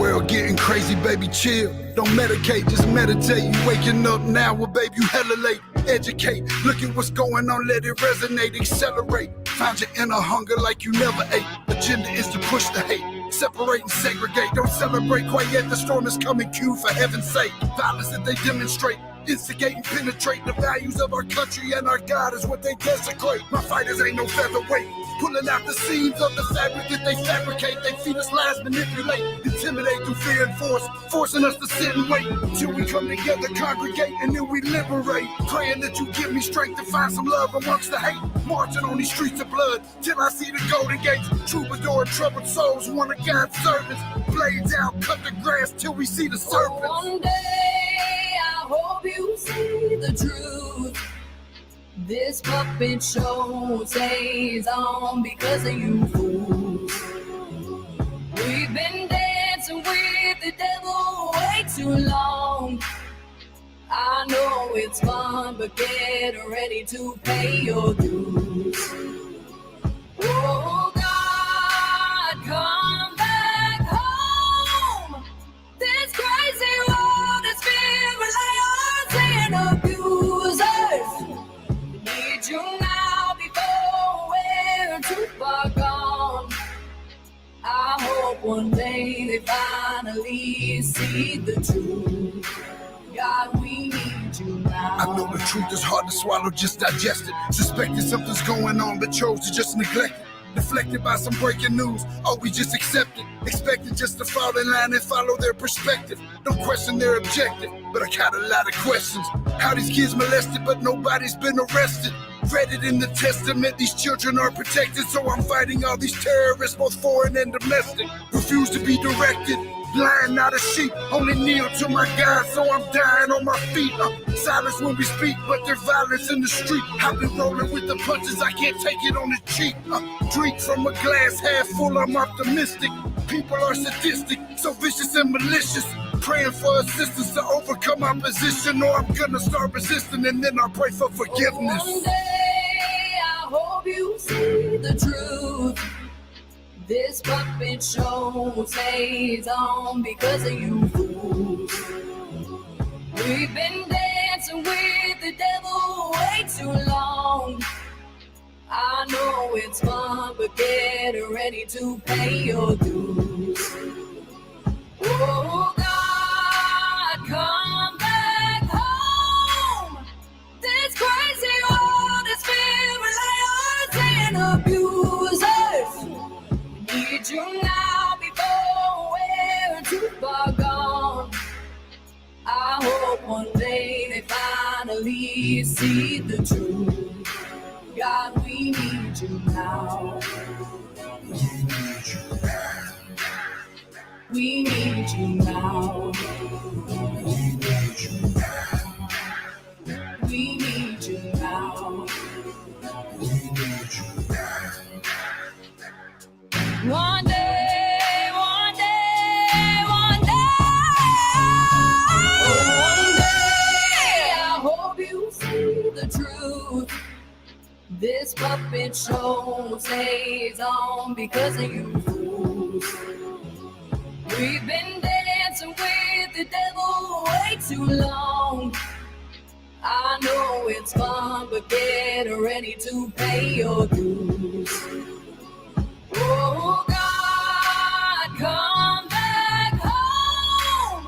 World getting crazy, baby, chill. Don't medicate, just meditate. You waking up now, well, babe, you hella late. Educate, look at what's going on, let it resonate, accelerate. Find your inner hunger like you never ate. Agenda is to push the hate, separate and segregate. Don't celebrate quite yet, the storm is coming, Q, for heaven's sake. Violence that they demonstrate, instigate and penetrate the values of our country and our God is what they desecrate. My fighters ain't no featherweight, pulling out the seams of the fabric that they fabricate. They feed us lies, manipulate, intimidate through fear and force, forcing us to sit and wait till we come together, congregate, and then we liberate. Praying that you give me strength to find some love amongst the hate. Marching on these streets of blood till I see the golden gates. Troubadour, troubled souls, one of God's servants. Blades out, cut the grass till we see the serpents. One day I hope you see the truth. This puppet show stays on because of you fools. We've been dancing with the devil way too long. I know it's fun, but get ready to pay your dues. Oh God, come back home. This crazy world is filled with liars and abusers. We need you now before we're too far gone. I hope one day they finally see the truth. God, we need you now. I know the truth is hard to swallow, just digest it. Suspected something's going on, but chose to just neglect it. Deflected by some breaking news, or we just accept it. Expected just to fall in line and follow their perspective. Don't question their objective, but I got a lot of questions. How these kids molested, but nobody's been arrested. Read it in the testament, these children are protected. So I'm fighting all these terrorists, both foreign and domestic. Refuse to be directed, blind, not a sheep. Only kneel to my God, so I'm dying on my feet. Silence when we speak, but there's violence in the street. I've been rolling with the punches, I can't take it on the cheap. Drink from a glass half full, I'm optimistic. People are sadistic, so vicious and malicious. Praying for assistance to overcome opposition, or I'm gonna start resisting, and then I'll pray for forgiveness. One day I hope you see the truth. This puppet show stays on because of you fools. We've been dancing with the devil way too long. I know it's fun, but get ready to pay your dues. Oh God, come back home. This crazy world is filled with liars and abusers. Need you now before we're too far gone. I hope one day they finally see the truth. God, we need you now. We need you now. We need you now. One day, one day, one day. Oh, one day, I hope you see the truth. This puppet show stays on because of you fools. We've been dancing with the devil way too long. I know it's fun, but get ready to pay your dues. Oh God, come back home.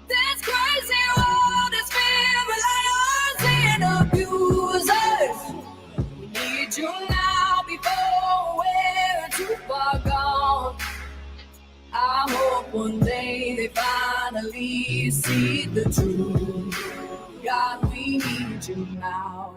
This crazy world is filled with liars and abusers. We need you now before we're too far gone. I hope one day they finally see the truth. God, we need you now.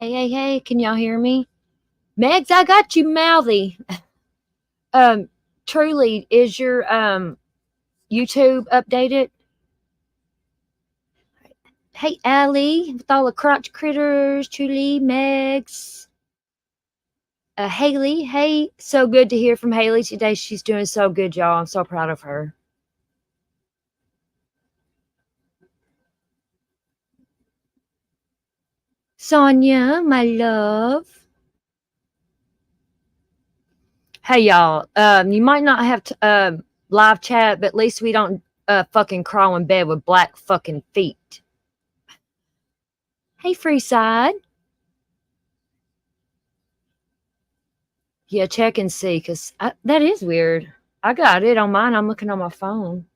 Hey, can y'all hear me? Megs, I got you mouthy. Truly, is your YouTube updated? Hey, Allie, with all the crotch critters, Truly, Megs, Haley. Hey, so good to hear from Haley today. She's doing so good, y'all. I'm so proud of her. Sonia, my love. Hey, y'all. You might not have live chat, but at least we don't fucking crawl in bed with black fucking feet. Hey, Freeside. Yeah, check and see, because that is weird. I got it on mine. I'm looking on my phone.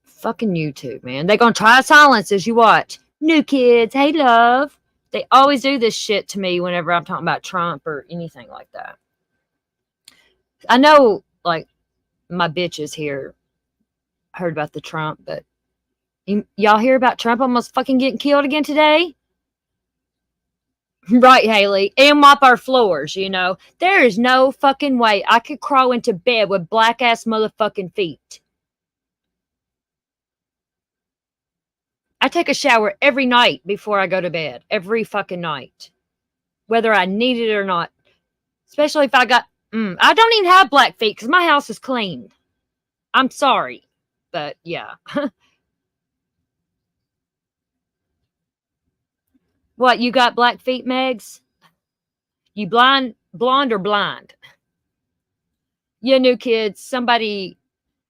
Fucking YouTube, man. They gonna try silence as you watch. New kids. Hey, love. They always do this shit to me whenever I'm talking about Trump or anything like that. I know, like, my bitches here heard about the Trump, but y'all hear about Trump almost fucking getting killed again today? Right, Haley. And mop our floors, you know. There is no fucking way I could crawl into bed with black ass motherfucking feet. I take a shower every night before I go to bed. Every fucking night. Whether I need it or not. Especially if I got... I don't even have black feet because my house is clean. I'm sorry. But, yeah. What, you got black feet, Megs? You blonde or blind? Yeah, new kids. Somebody...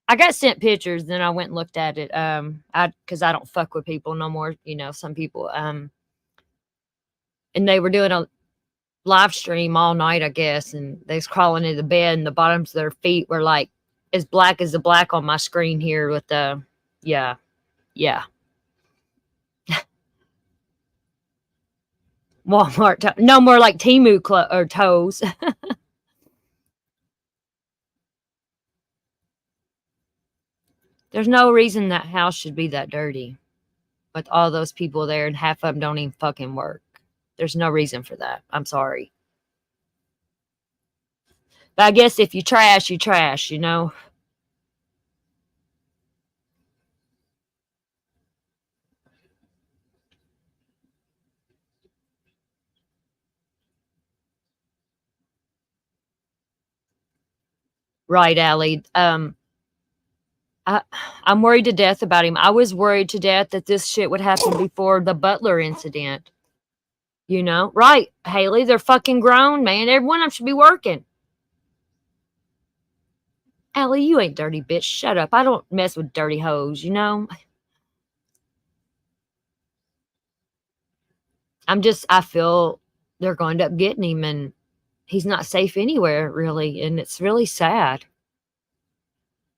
I got sent pictures, then I went and looked at it. Because I don't fuck with people no more. You know, some people. And they were doing a live stream all night, I guess, and they was crawling into the bed, and the bottoms of their feet were like as black as the black on my screen here with the, yeah. Walmart, no more like Temu or toes. There's no reason that house should be that dirty with all those people there, and half of them don't even fucking work. There's no reason for that. I'm sorry. But I guess if you trash, you know? Right, Allie. I'm worried to death about him. I was worried to death that this shit would happen before the Butler incident. You know? Right, Haley. They're fucking grown, man. Every one of them should be working. Allie, you ain't dirty, bitch. Shut up. I don't mess with dirty hoes, you know? I feel they're going to end up getting him, and he's not safe anywhere, really. And it's really sad.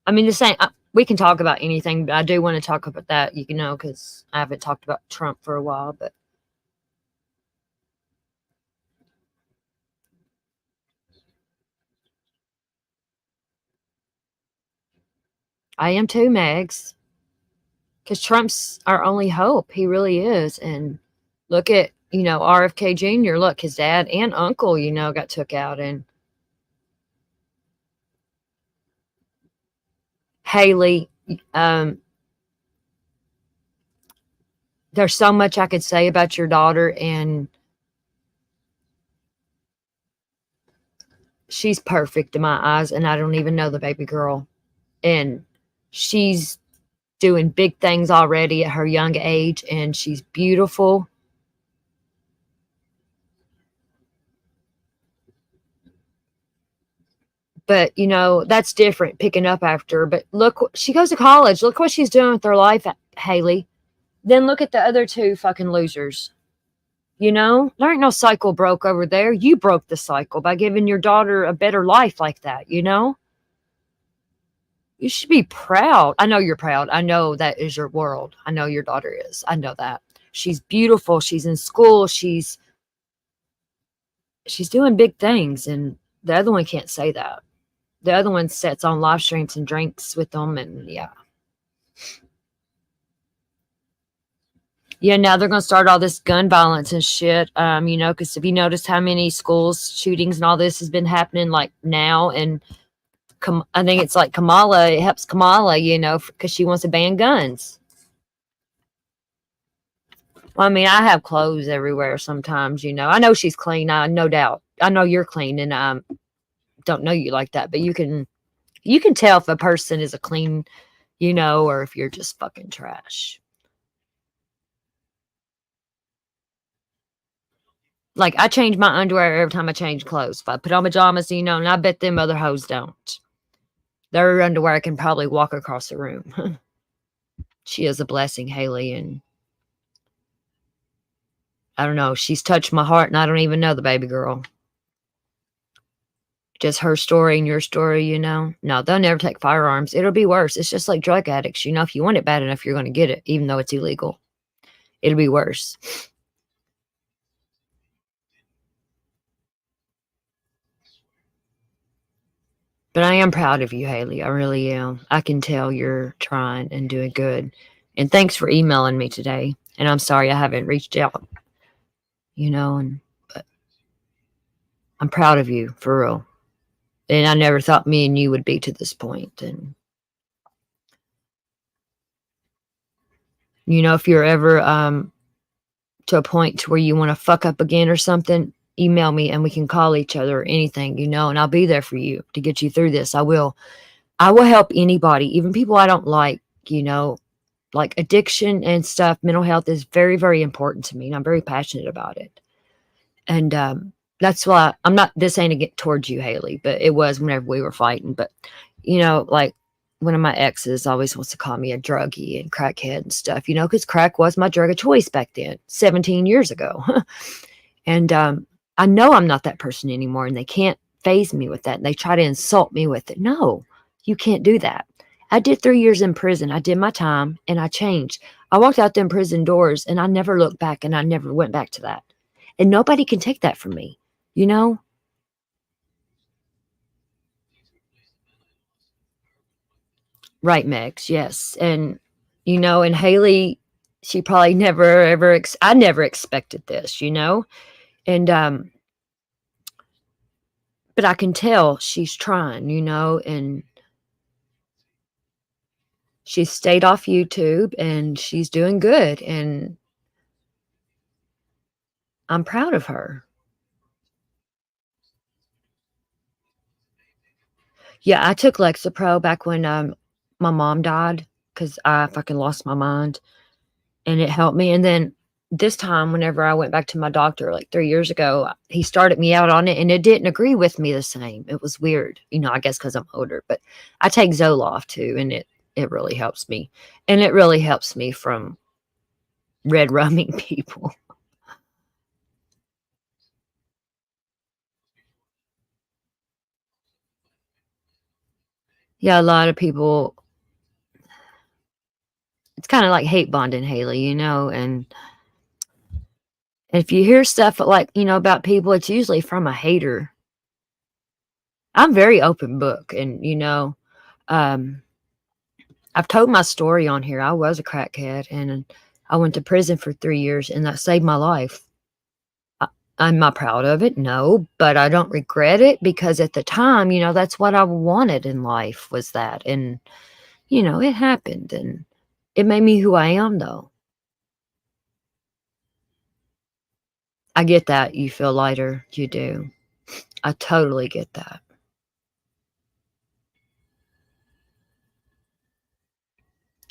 I mean, the same... we can talk about anything, but I do want to talk about that, you know, because I haven't talked about Trump for a while, but I am too, Megs. Because Trump's our only hope. He really is. And look at, you know, RFK Jr. Look, his dad and uncle, you know, got took out. And Haley, there's so much I could say about your daughter, and she's perfect in my eyes, and I don't even know the baby girl. And she's doing big things already at her young age, and she's beautiful. But, you know, that's different, picking up after her. But look, she goes to college. Look what she's doing with her life, Haley. Then look at the other two fucking losers. You know, there ain't no cycle broke over there. You broke the cycle by giving your daughter a better life like that, you know? You should be proud. I know you're proud. I know that is your world. I know your daughter is. I know that. She's beautiful. She's in school. She's doing big things, and the other one can't say that. The other one sits on live streams and drinks with them, and yeah. Yeah, now they're gonna start all this gun violence and shit. You know, because if you notice how many schools shootings and all this has been happening like now, and I think it's like Kamala. It helps Kamala, you know, because she wants to ban guns. Well, I mean, I have clothes everywhere sometimes, you know. I know she's clean, no doubt. I know you're clean, and don't know you like that, but you can tell if a person is a clean, you know, or if you're just fucking trash. Like I change my underwear every time I change clothes. If I put on pajamas, you know, and I bet them other hoes don't. Their underwear can probably walk across the room. She is a blessing, Haley, and I don't know. She's touched my heart, and I don't even know the baby girl. Just her story and your story, you know. No, they'll never take firearms. It'll be worse. It's just like drug addicts. You know, if you want it bad enough, you're going to get it, even though it's illegal. It'll be worse. But I am proud of you, Haley. I really am. I can tell you're trying and doing good. And thanks for emailing me today. And I'm sorry I haven't reached out, you know, but I'm proud of you for real. And I never thought me and you would be to this point. And you know, if you're ever to a point to where you want to fuck up again or something, email me and we can call each other or anything, you know, and I'll be there for you to get you through this. I will help anybody, even people I don't like, you know, like addiction and stuff. Mental health is very, very important to me, and I'm very passionate about it. And that's why this ain't to get towards you, Haley, but it was whenever we were fighting. But, you know, like one of my exes always wants to call me a druggie and crackhead and stuff, you know, because crack was my drug of choice back then, 17 years ago. And I know I'm not that person anymore, and they can't phase me with that. And they try to insult me with it. No, you can't do that. I did 3 years in prison. I did my time and I changed. I walked out them prison doors and I never looked back, and I never went back to that. And nobody can take that from me, you know? Right, Megs, yes. And, you know, and Haley, she probably never ever, I never expected this, you know? And, but I can tell she's trying, you know, and she stayed off YouTube and she's doing good. And I'm proud of her. Yeah, I took Lexapro back when my mom died because I fucking lost my mind, and it helped me. And then this time, whenever I went back to my doctor like 3 years ago, he started me out on it, and it didn't agree with me the same. It was weird, you know. I guess because I'm older, but I take Zoloft too, and it really helps me, and it really helps me from red rumming people. Yeah, a lot of people. It's kind of like hate bonding, Haley, you know, and if you hear stuff like, you know, about people, it's usually from a hater. I'm very open book, and, you know, um, I've told my story on here. I was a crackhead, and I went to prison for 3 years, and that saved my life. Am I proud of it? No, but I don't regret it because at the time, you know, that's what I wanted in life was that. And, you know, it happened, and it made me who I am, though. I get that. You feel lighter. You do. I totally get that.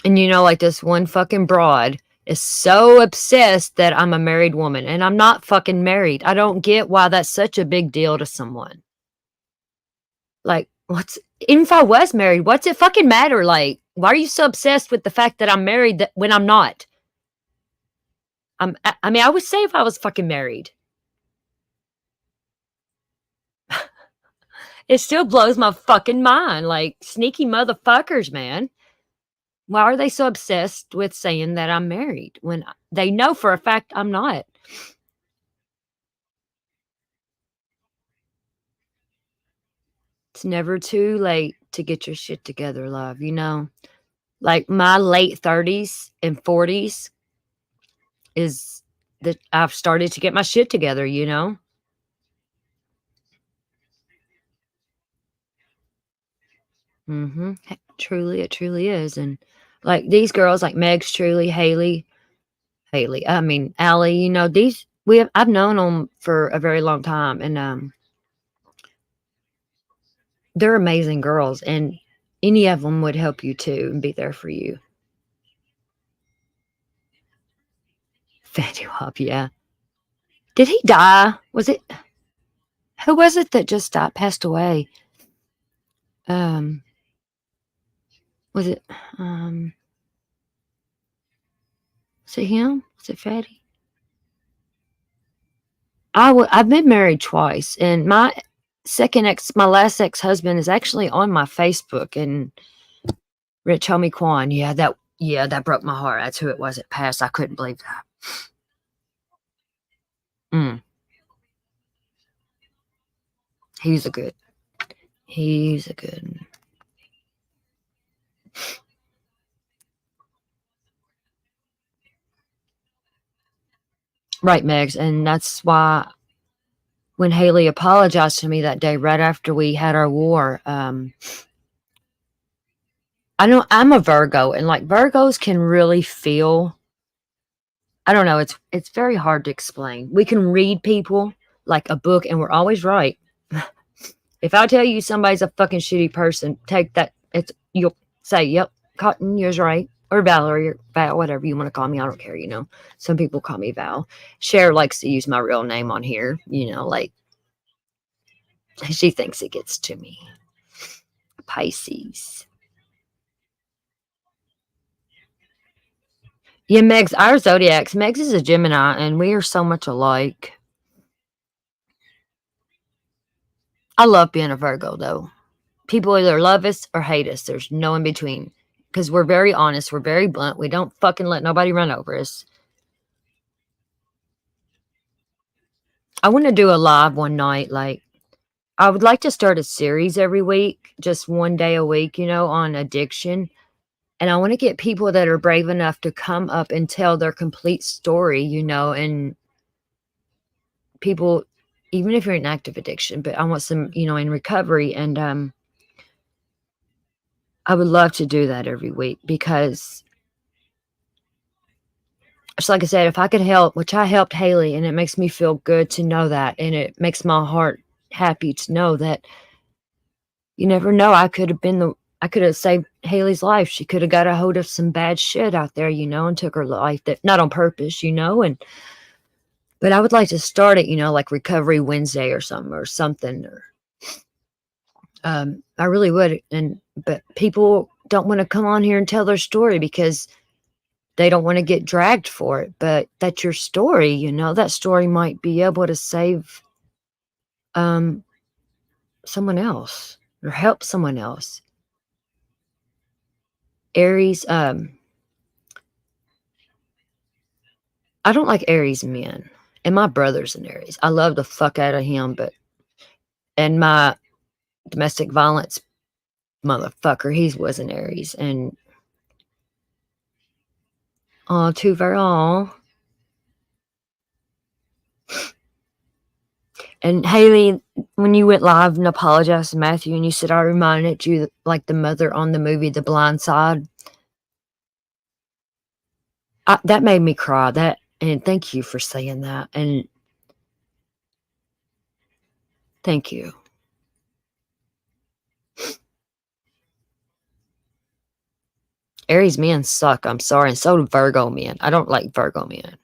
And, you know, like this one fucking broad is so obsessed that I'm a married woman, and I'm not fucking married. I don't get why that's such a big deal to someone. Like, even if I was married, what's it fucking matter? Like, why are you so obsessed with the fact that I'm married when I'm not? I mean, I would say if I was fucking married. It still blows my fucking mind. Like, sneaky motherfuckers, man. Why are they so obsessed with saying that I'm married when they know for a fact I'm not? It's never too late to get your shit together, love, you know? Like my late 30s and 40s, is that I've started to get my shit together, you know? Truly, it truly is. And like these girls, like Meg's truly, Haley, I mean, Allie, you know, I've known them for a very long time, and they're amazing girls, and any of them would help you too and be there for you. Fetty Wap, yeah. Did he die? Who was it that just died, passed away? Um, was it, um, was it him? Was it Fatty? I've been married twice, and my last ex-husband is actually on my Facebook, and Rich Homie Quan. Yeah, that broke my heart. That's who it was that passed. I couldn't believe that. Mm. He's a good. He's a good. Right, Megs, and that's why when Haley apologized to me that day, right after we had our war, I know I'm a Virgo, and like Virgos can really feel. I don't know. It's very hard to explain. We can read people like a book, and we're always right. If I tell you somebody's a fucking shitty person, take that. You'll say, "Yep, Cotton, you're right," or Valerie, or Val, whatever you want to call me. I don't care. You know, some people call me Val. Cher likes to use my real name on here. You know, like she thinks it gets to me. Pisces. Yeah, Megs, our zodiacs. Megs is a Gemini, and we are so much alike. I love being a Virgo, though. People either love us or hate us. There's no in between. Because we're very honest. We're very blunt. We don't fucking let nobody run over us. I want to do a live one night. Like, I would like to start a series every week, just one day a week, you know, on addiction. And I want to get people that are brave enough to come up and tell their complete story, you know, and people, even if you're in active addiction, but I want some, you know, in recovery. And I would love to do that every week because, just like I said, if I could help, which I helped Haley, and it makes me feel good to know that. And it makes my heart happy to know that you never know. I could have saved Haley's life. She could have got a hold of some bad shit out there, you know, and took her life, that not on purpose, you know. But I would like to start it, you know, like Recovery Wednesday or something. Or I really would. But people don't want to come on here and tell their story because they don't want to get dragged for it. But that's your story, you know. That story might be able to save someone else or help someone else. Aries, I don't like Aries men. And my brother's an Aries. I love the fuck out of him, and my domestic violence motherfucker, he was an Aries. And too very And Haley, when you went live and apologized to Matthew and you said I reminded you like the mother on the movie The Blind Side, that made me cry. And thank you for saying that. And thank you. Aries men suck. I'm sorry. And so do Virgo men. I don't like Virgo men.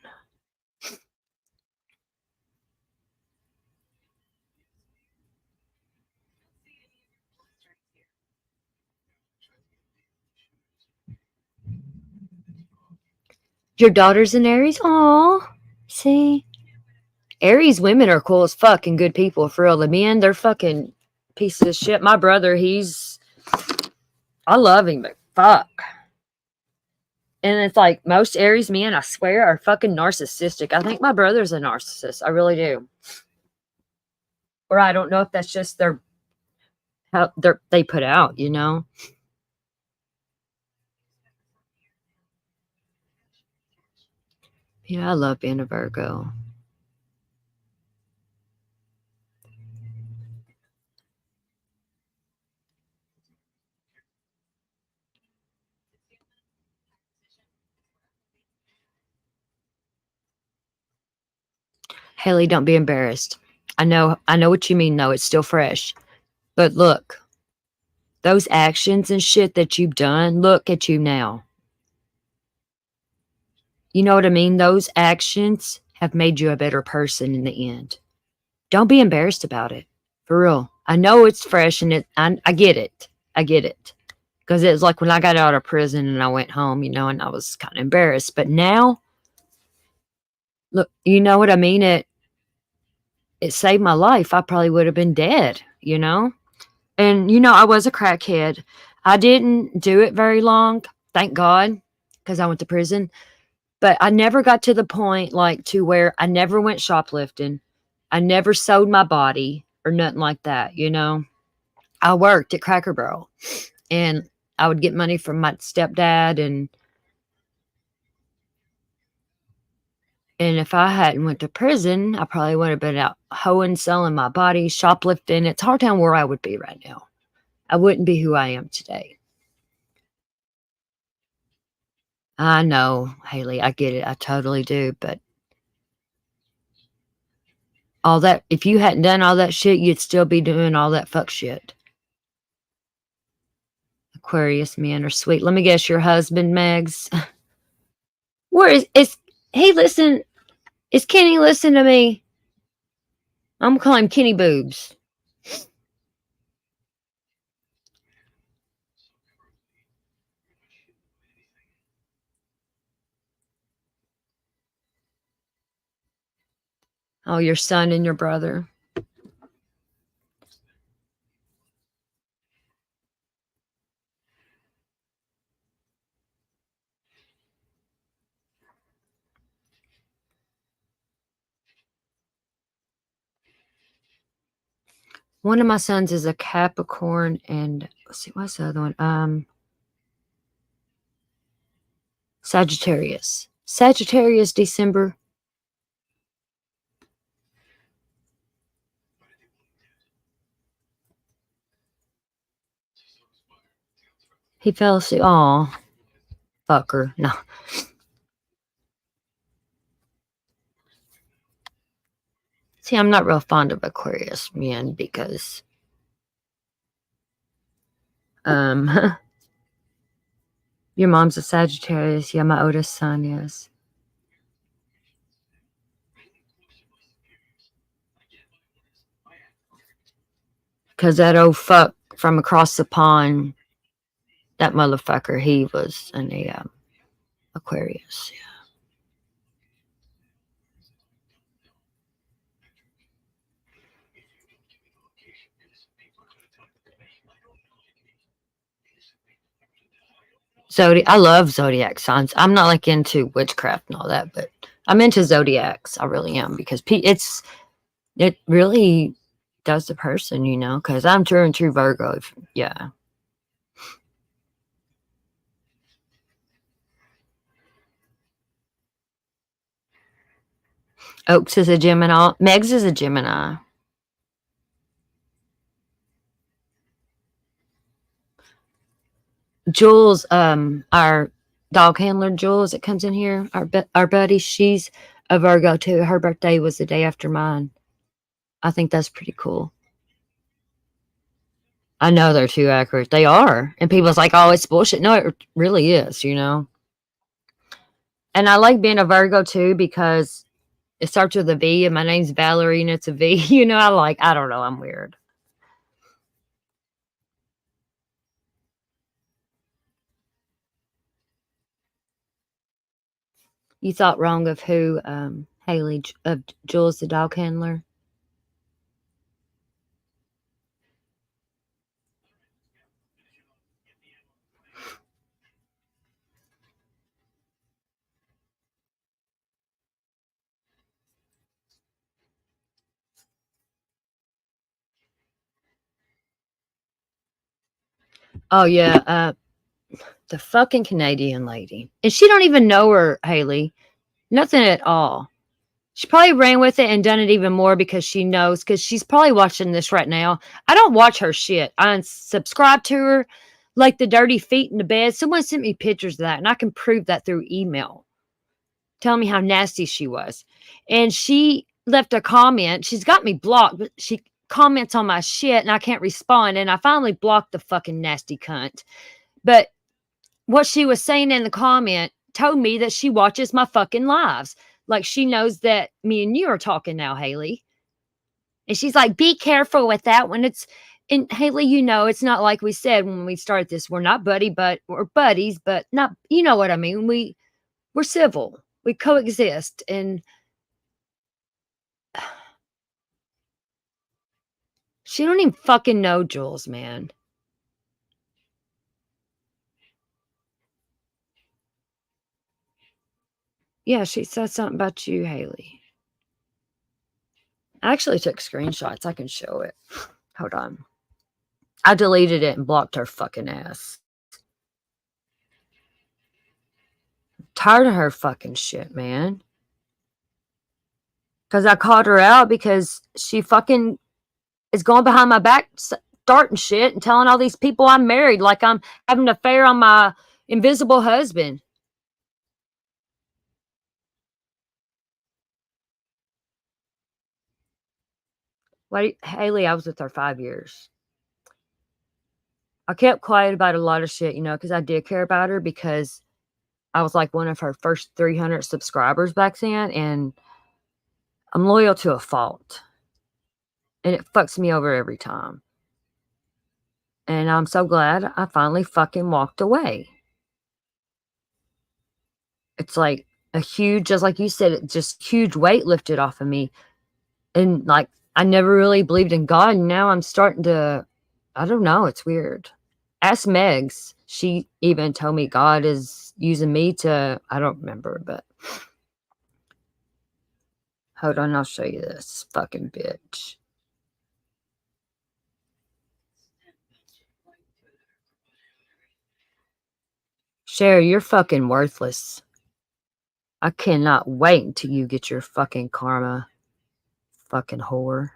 Your daughter's an Aries? Aw. See? Aries women are cool as fuck and good people for real. The men, they're fucking pieces of shit. My brother, I love him, but fuck. And it's like most Aries men, I swear, are fucking narcissistic. I think my brother's a narcissist. I really do. Or I don't know if that's just how they put out, you know? Yeah, I love being a Virgo. Haley, don't be embarrassed. I know what you mean though. It's still fresh. But look, those actions and shit that you've done, look at you now. You know what I mean? Those actions have made you a better person in the end. Don't be embarrassed about it. For real. I know it's fresh and I get it. I get it. Because it was like when I got out of prison and I went home, you know, and I was kind of embarrassed. But now, look, you know what I mean? It saved my life. I probably would have been dead, you know? And, you know, I was a crackhead. I didn't do it very long, thank God, because I went to prison. But I never got to the point like to where I never went shoplifting. I never sold my body or nothing like that, you know? I worked at Cracker Barrel and I would get money from my stepdad and if I hadn't went to prison, I probably would have been out hoeing, selling my body, shoplifting. It's hard to tell where I would be right now. I wouldn't be who I am today. I know, Haley, I get it. I totally do. But all that, if you hadn't done all that shit, you'd still be doing all that fuck shit. Aquarius men are sweet. Let me guess, your husband, Megs. Where is hey, listen, is Kenny listen to me? I'm gonna call him Kenny Boobs. Oh, your son and your brother. One of my sons is a Capricorn, and let's see, what's the other one? Sagittarius. Sagittarius, December. He fell asleep. Aw, fucker. No. See, I'm not real fond of Aquarius men because, your mom's a Sagittarius. Yeah, my oldest son is. Because that old fuck from across the pond, that motherfucker, he was an Aquarius. Yeah. I love zodiac signs. I'm not like into witchcraft and all that, but I'm into zodiacs. I really am because it really does the person, you know. Because I'm true and true Virgo. Yeah. Oaks is a Gemini. Megs is a Gemini. Jules, our dog handler Jules that comes in here, our buddy, she's a Virgo too. Her birthday was the day after mine. I think that's pretty cool. I know they're too accurate. They are. And people's like, oh, it's bullshit. No, it really is, you know. And I like being a Virgo too because it starts with a V and my name's Valerie and it's a V. You know, I don't know, I'm weird. You thought wrong of who, Haley, of Jules the dog handler? Oh yeah, the fucking Canadian lady. And she don't even know her, Haley. Nothing at all. She probably ran with it and done it even more because she knows, because she's probably watching this right now. I don't watch her shit. I unsubscribe to her, like the dirty feet in the bed. Someone sent me pictures of that, and I can prove that through email, telling me how nasty she was. And she left a comment. She's got me blocked, but she comments on my shit, and I can't respond. And I finally blocked the fucking nasty cunt. But what she was saying in the comment told me that she watches my fucking lives. Like, she knows that me and you are talking now, Haley. And she's like, be careful with that when it's, and Haley, you know, it's not like we said when we started this. We're not but we're buddies, but not, you know what I mean? We're civil. We coexist. And she don't even fucking know Jules, man. Yeah, she said something about you, Haley. I actually took screenshots. I can show it. Hold on. I deleted it and blocked her fucking ass. I'm tired of her fucking shit, man. Because I called her out because she fucking is going behind my back, starting shit and telling all these people I'm married like I'm having an affair on my invisible husband. Wait, Haley, I was with her 5 years. I kept quiet about a lot of shit, you know, because I did care about her, because I was like one of her first 300 subscribers back then, and I'm loyal to a fault. And it fucks me over every time. And I'm so glad I finally fucking walked away. It's like a huge, just like you said, it just huge weight lifted off of me. And like, I never really believed in God. And now I'm starting to, I don't know, it's weird. Ask Megs. She even told me God is using me to, I don't remember, but hold on, I'll show you this fucking bitch. Sherry, you're fucking worthless. I cannot wait until you get your fucking karma. Fucking whore.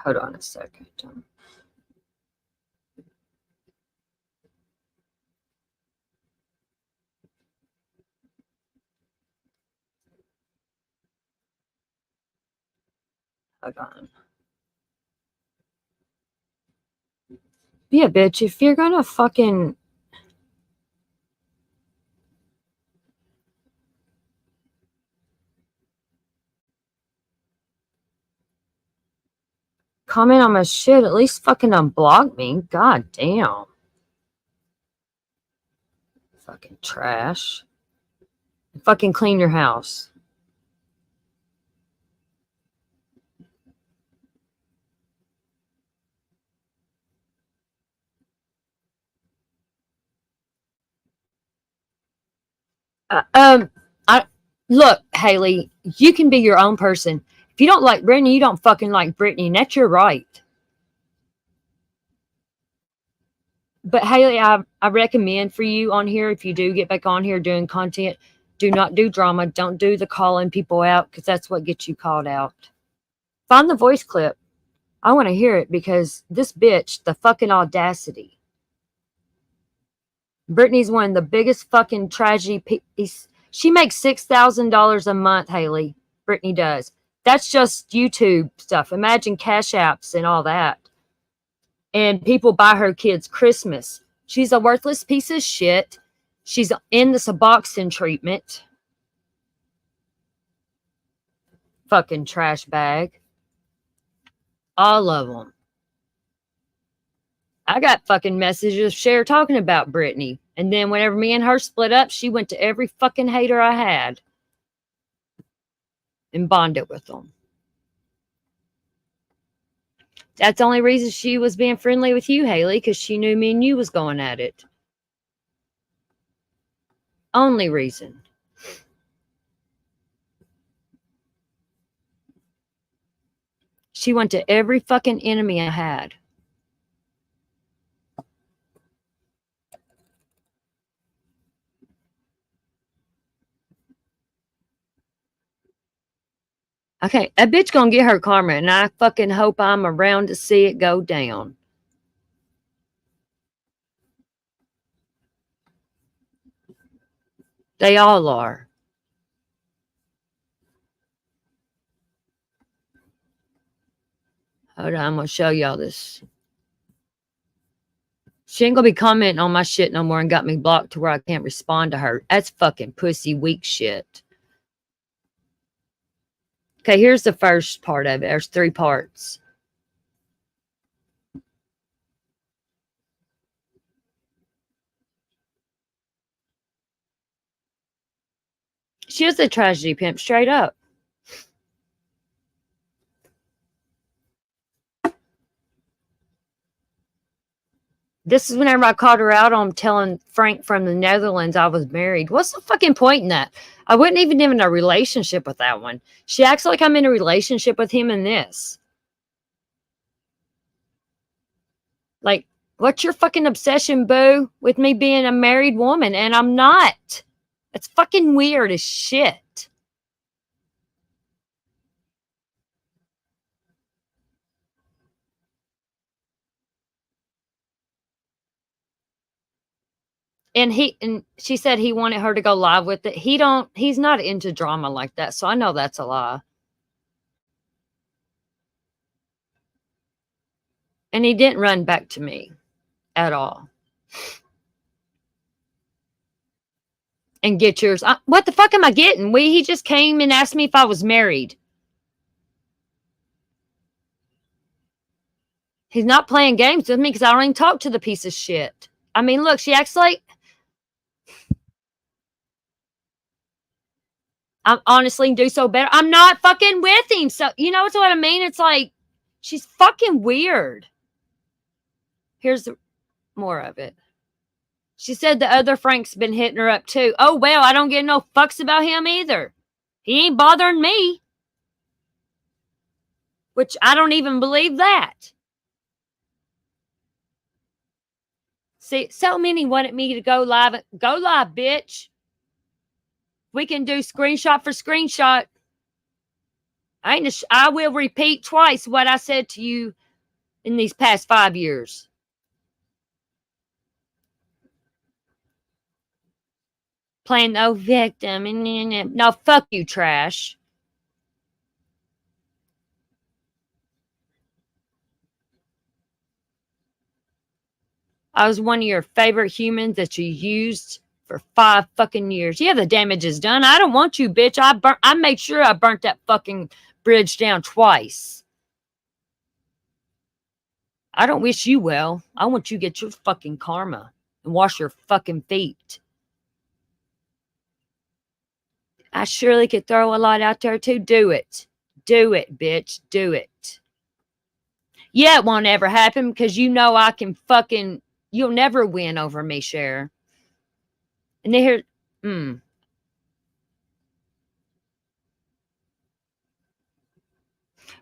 Hold on a second. Hold on. Yeah, bitch, if you're gonna fucking comment on my shit, at least fucking unblock me. God damn. Fucking trash. Fucking clean your house. I look, Haley, you can be your own person. If you don't like Brittany, you don't fucking like Brittany, and that's your right. But Haley, I recommend for you on here, if you do get back on here doing content, do not do drama. Don't do the calling people out, because that's what gets you called out. Find the voice clip. I want to hear it, because this bitch, the fucking audacity. Brittany's one of the biggest fucking tragedy. She makes $6,000 a month, Haley. Brittany does. That's just YouTube stuff. Imagine Cash Apps and all that. And people buy her kids Christmas. She's a worthless piece of shit. She's in the Suboxone treatment. Fucking trash bag. All of them. I got fucking messages of Cher talking about Britney. And then whenever me and her split up, she went to every fucking hater I had and bonded with them. That's the only reason she was being friendly with you, Haley, because she knew me and you was going at it. Only reason. She went to every fucking enemy I had. Okay, that bitch gonna get her karma, and I fucking hope I'm around to see it go down. They all are. Hold on, I'm gonna show y'all this. She ain't gonna be commenting on my shit no more and got me blocked to where I can't respond to her. That's fucking pussy weak shit. Okay, here's the first part of it. There's 3 parts. She is a tragedy pimp, straight up. This is whenever I caught her out on telling Frank from the Netherlands I was married. What's the fucking point in that? I wasn't even in a relationship with that one. She acts like I'm in a relationship with him in this. Like, what's your fucking obsession, boo, with me being a married woman? And I'm not. It's fucking weird as shit. And she said he wanted her to go live with it. He's not into drama like that. So I know that's a lie. And he didn't run back to me at all. And get yours. What the fuck am I getting? He just came and asked me if I was married. He's not playing games with me because I don't even talk to the piece of shit. I mean, look, she acts like I'm honestly do so better. I'm not fucking with him. So, you know what I mean? It's like, she's fucking weird. Here's more of it. She said the other Frank's been hitting her up too. Oh, well, I don't get no fucks about him either. He ain't bothering me. Which I don't even believe that. See, so many wanted me to go live. Go live, bitch. We can do screenshot for screenshot. I will repeat twice what I said to you in these past 5 years. Playing no victim. No, fuck you, trash. I was one of your favorite humans that you used for 5 fucking years. Yeah, the damage is done. I don't want you, bitch. I made sure I burnt that fucking bridge down twice. I don't wish you well. I want you to get your fucking karma and wash your fucking feet. I surely could throw a lot out there too. Do it. Do it, bitch. Do it. Yeah, it won't ever happen because you know I can fucking... You'll never win over me, Cher. And they hear...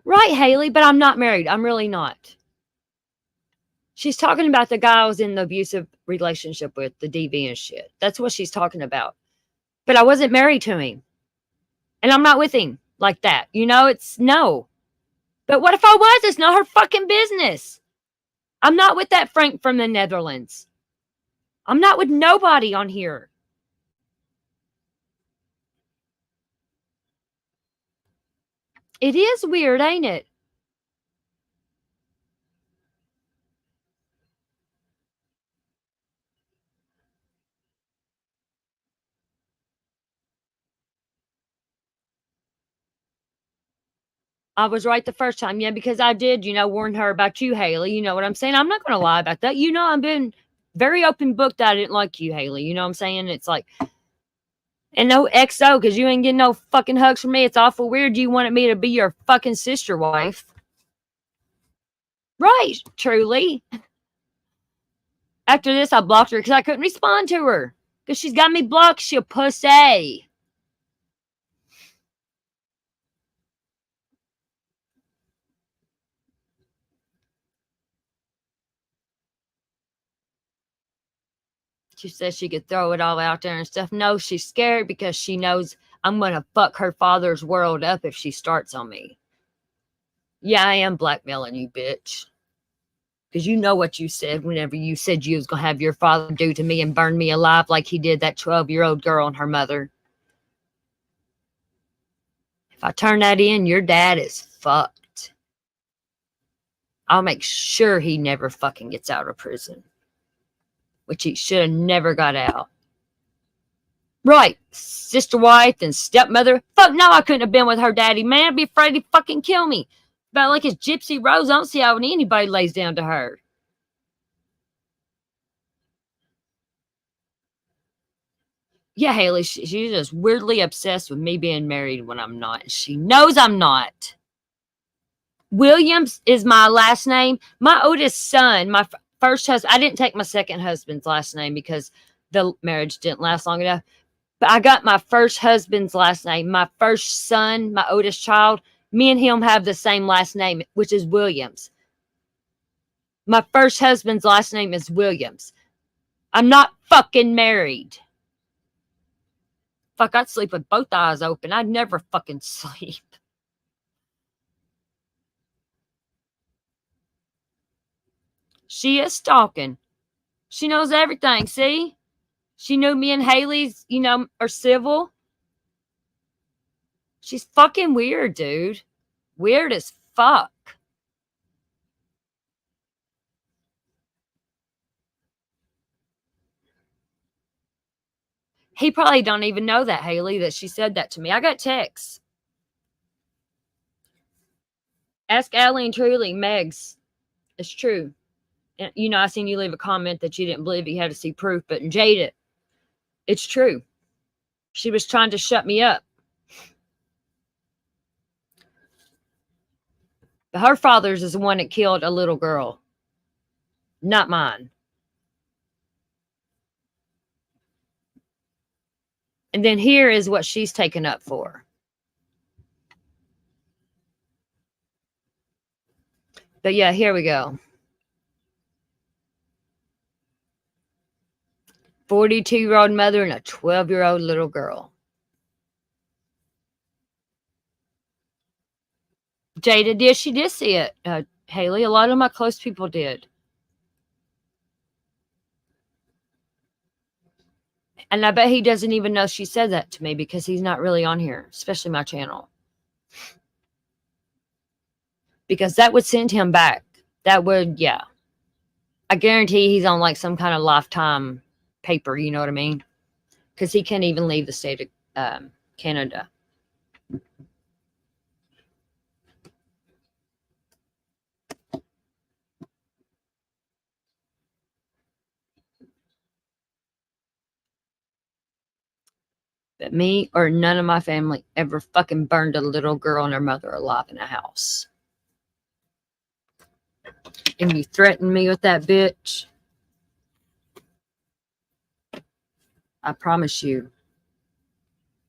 Right, Haley, but I'm not married. I'm really not. She's talking about the guy I was in the abusive relationship with, the DV and shit. That's what she's talking about. But I wasn't married to him. And I'm not with him like that. You know, it's no. But what if I was? It's not her fucking business. I'm not with that Frank from the Netherlands. I'm not with nobody on here. It is weird, ain't it? I was right the first time. Yeah, because I did, warn her about you, Haley. You know what I'm saying? I'm not going to lie about that. I've been very open book that I didn't like you, Haley. You know what I'm saying? It's like, and no XO, because you ain't getting no fucking hugs from me. It's awful weird. You wanted me to be your fucking sister wife. Right, truly. After this, I blocked her because I couldn't respond to her. Because she's got me blocked, she a pussy. She says she could throw it all out there and stuff. No, she's scared because she knows I'm going to fuck her father's world up if she starts on me. Yeah, I am blackmailing you, bitch. Because you know what you said whenever you said you was going to have your father do to me and burn me alive like he did that 12-year-old girl and her mother. If I turn that in, your dad is fucked. I'll make sure he never fucking gets out of prison. Which he should have never got out. Right, sister wife and stepmother. Fuck no, I couldn't have been with her daddy, man. I'd be afraid he'd fucking kill me. About like his Gypsy Rose, I don't see how anybody lays down to her. Yeah, Haley, she's just weirdly obsessed with me being married when I'm not. She knows I'm not. Williams is my last name. My oldest son, my first husband, I didn't take my second husband's last name because the marriage didn't last long enough. But I got my first husband's last name. My first son, my oldest child, me and him have the same last name, which is Williams. My first husband's last name is Williams. I'm not fucking married. Fuck, I'd sleep with both eyes open. I'd never fucking sleep. She is stalking. She knows everything, see? She knew me and Haley's, are civil. She's fucking weird, dude. Weird as fuck. He probably don't even know that, Haley, that she said that to me. I got texts. Ask Allie and Truly, Megs. It's true. And, I seen you leave a comment that you didn't believe you had to see proof, but in Jada, it's true. She was trying to shut me up. But her father's is the one that killed a little girl. Not mine. And then here is what she's taken up for. But yeah, here we go. 42-year-old mother and a 12-year-old little girl. Jada did. She did see it, Haley. A lot of my close people did. And I bet he doesn't even know she said that to me because he's not really on here, especially my channel. Because that would send him back. That would, yeah. I guarantee he's on like some kind of lifetime paper, you know what I mean? Because he can't even leave the state of Canada. But me or none of my family ever fucking burned a little girl and her mother alive in a house. And you threatened me with that, bitch. I promise you.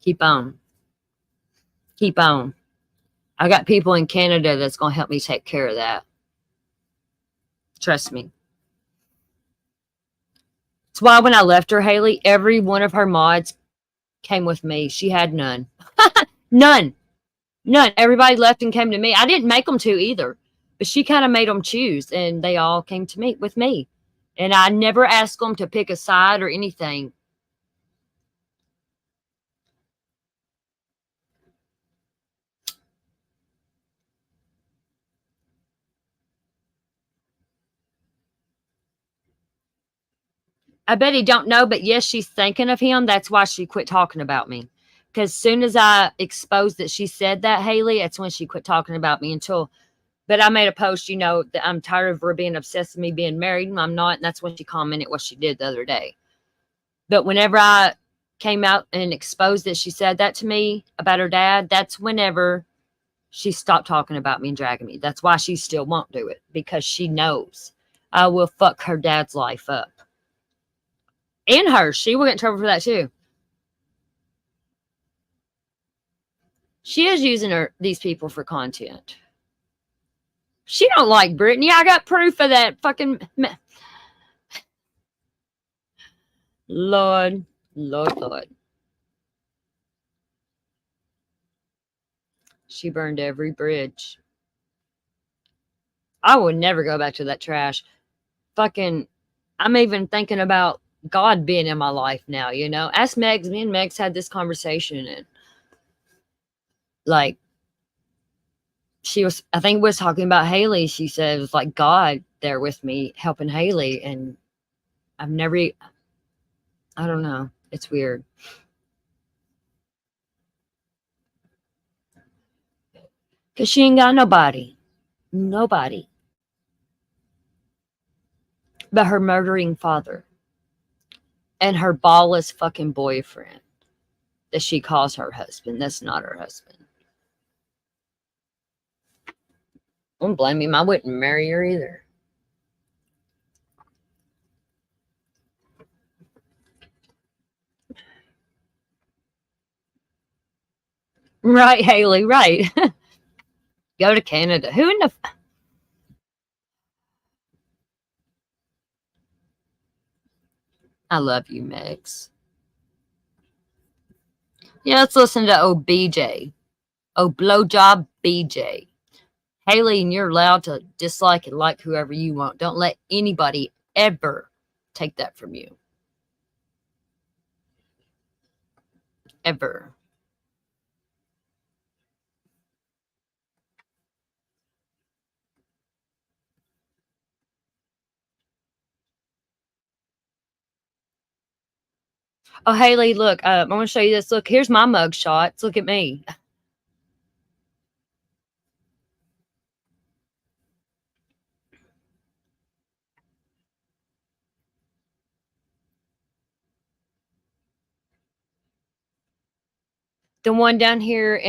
Keep on. Keep on. I got people in Canada that's going to help me take care of that. Trust me. That's why when I left her, Haley, every one of her mods came with me. She had none. None. Everybody left and came to me. I didn't make them to either. But she kind of made them choose. And they all came to me with me. And I never asked them to pick a side or anything. I bet he don't know, but yes, she's thinking of him. That's why she quit talking about me. Because soon as I exposed that she said that, Haley, that's when she quit talking about me but I made a post, that I'm tired of her being obsessed with me being married, and I'm not. And that's when she commented what she did the other day. But whenever I came out and exposed that she said that to me about her dad, that's whenever she stopped talking about me and dragging me. That's why she still won't do it, because she knows I will fuck her dad's life up. And her. She will get in trouble for that too. She is using these people for content. She don't like Brittany. I got proof of that fucking... Lord. She burned every bridge. I would never go back to that trash. Fucking, I'm even thinking about God being in my life now, Ask Megs. Me and Megs had this conversation, and like, I think was talking about Haley. She said it was like God there with me helping Haley, and I don't know. It's weird. Because she ain't got nobody. Nobody. But her murdering father. And her ballless fucking boyfriend. That she calls her husband. That's not her husband. Don't blame him. I wouldn't marry her either. Right, Haley, right. Go to Canada. Who in the... I love you, Megs. Yeah, let's listen to BJ. Blowjob BJ. Haley, and you're allowed to dislike and like whoever you want. Don't let anybody ever take that from you. Ever. Oh, Haley, look, I want to show you this. Look, here's my mug shots. Look at me. The one down here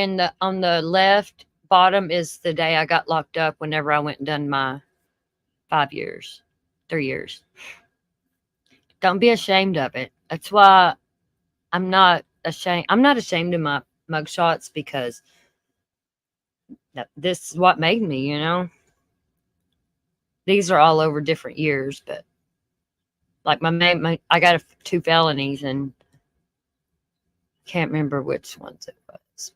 on the left bottom is the day I got locked up whenever I went and done my 3 years. Don't be ashamed of it. That's why I'm not ashamed. I'm not ashamed of my mug shots, because this is what made me, These are all over different years, but like I got 2 felonies, and can't remember which ones it was.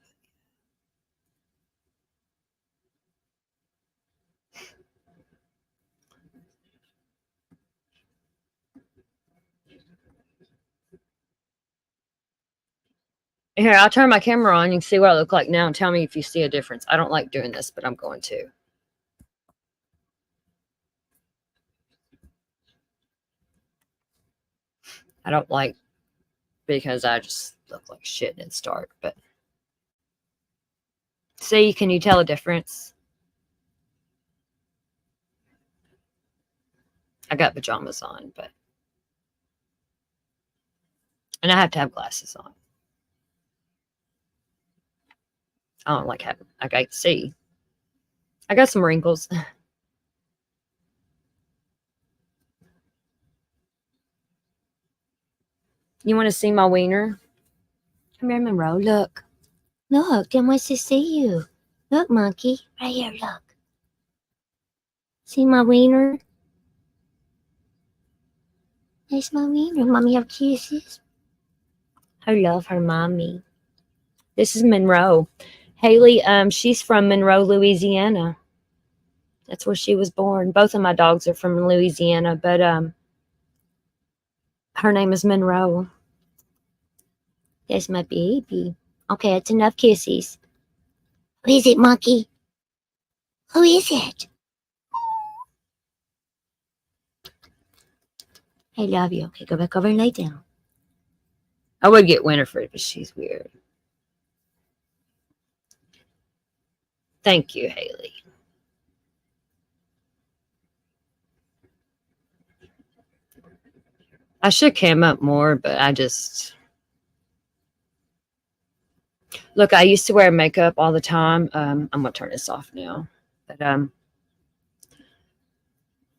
Here, I'll turn my camera on. You can see what I look like now and tell me if you see a difference. I don't like doing this, but I'm going to. I don't like, because I just look like shit and it's dark, but see, can you tell a difference? I got pajamas on, and I have to have glasses on. I don't like having, I can't see. I got some wrinkles. You want to see my wiener? Come here, Monroe. Look. Look, Dan wants to see you. Look, monkey. Right here, look. See my wiener? There's my wiener. Mommy have kisses. I love her mommy. This is Monroe. Haley, she's from Monroe, Louisiana. That's where she was born. Both of my dogs are from Louisiana, but her name is Monroe. There's my baby. Okay, that's enough kisses. Who is it, monkey? Who is it? I love you. Okay, go back over and lay down. I would get Winifred, but she's weird. Thank you, Haley. I should cam up more, but I just look. I used to wear makeup all the time. I'm gonna turn this off now, but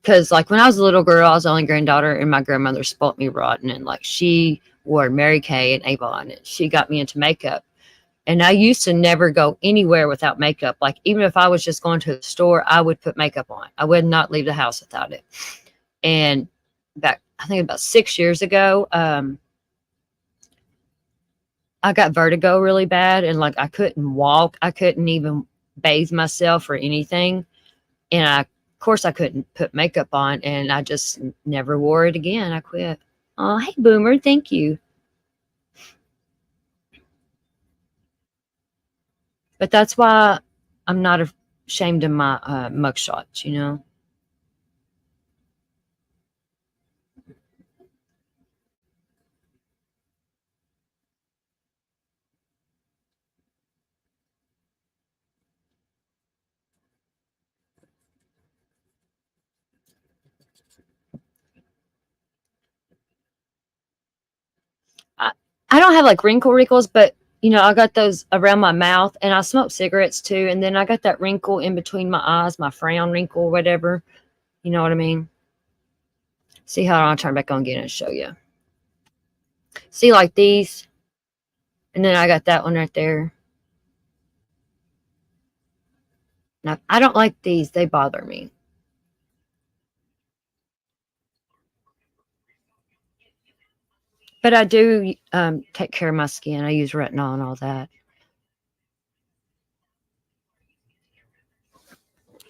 because like when I was a little girl, I was the only granddaughter, and my grandmother spoilt me rotten, and like she wore Mary Kay and Avon, and she got me into makeup. And I used to never go anywhere without makeup. Like even if I was just going to the store, I would put makeup on. I would not leave the house without it. And back, I think about 6 years ago, I got vertigo really bad, and like I couldn't walk. I couldn't even bathe myself or anything. And of course, I couldn't put makeup on, and I just never wore it again. I quit. Oh, hey, Boomer, thank you. But that's why I'm not ashamed of my mugshots, you know. I don't have like wrinkles, but you know, I got those around my mouth, and I smoke cigarettes too. And then I got that wrinkle in between my eyes, my frown wrinkle, whatever. You know what I mean? See how I'll turn back on again and show you. See, like these, and then I got that one right there. Now, I don't like these; they bother me. But I do take care of my skin. I use retinol and all that.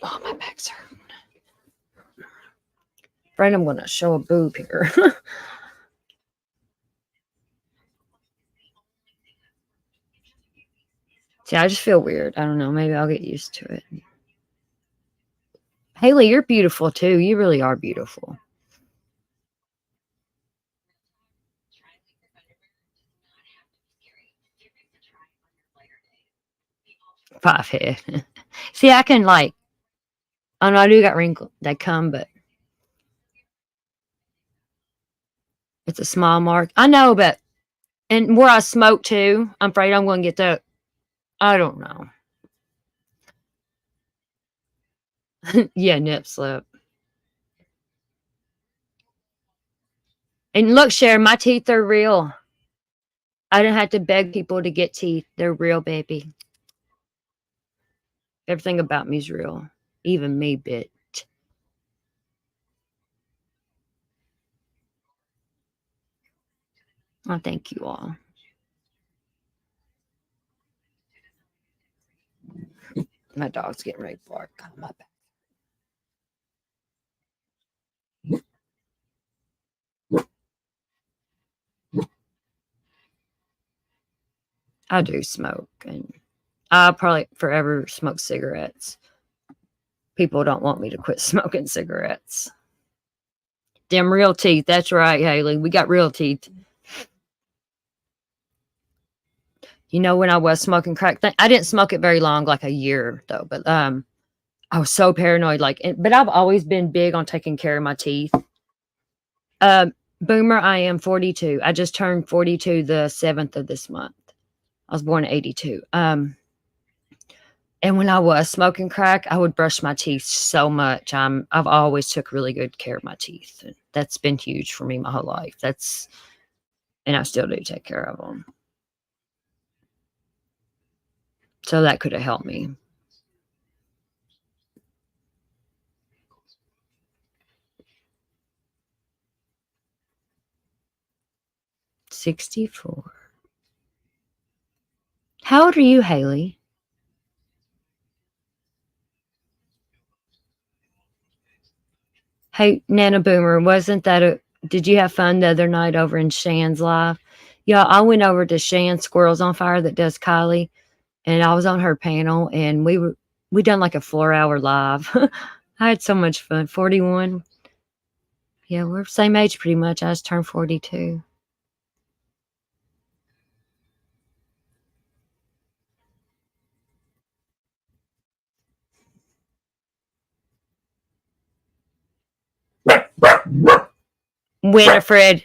Oh, my back's hurting. Right, I'm going to show a boob here. See, I just feel weird. I don't know. Maybe I'll get used to it. Haley, you're beautiful too. You really are beautiful. Five head. See, I can like, oh no, I do got wrinkles. They come, but it's a small mark. I know, but, and where I smoke too, I'm afraid I'm going to get that. I don't know. Yeah, nip slip. And look, Sharon, my teeth are real. I didn't have to beg people to get teeth. They're real, baby. Everything about me is real. Even me, bit. Oh, thank you all. My dog's getting ready to bark on my back. I do smoke, and I'll probably forever smoke cigarettes. People don't want me to quit smoking cigarettes. Them real teeth. That's right, Haley. We got real teeth. You know, when I was smoking crack, I didn't smoke it very long, like a year though. But I was so paranoid. Like, but I've always been big on taking care of my teeth. Boomer, I am 42. I just turned 42 the 7th of this month. I was born in 82. And when I was smoking crack, I would brush my teeth so much. I've always took really good care of my teeth. That's been huge for me my whole life. And I still do take care of them. So that could have helped me. $64. How old are you, Haley? Hey, Nana Boomer, did you have fun the other night over in Shan's live? Yeah, I went over to Shan Squirrels on Fire that does Kylie, and I was on her panel, and we done like a 4-hour live. I had so much fun. 41. Yeah, we're same age pretty much. I just turned 42. Winifred.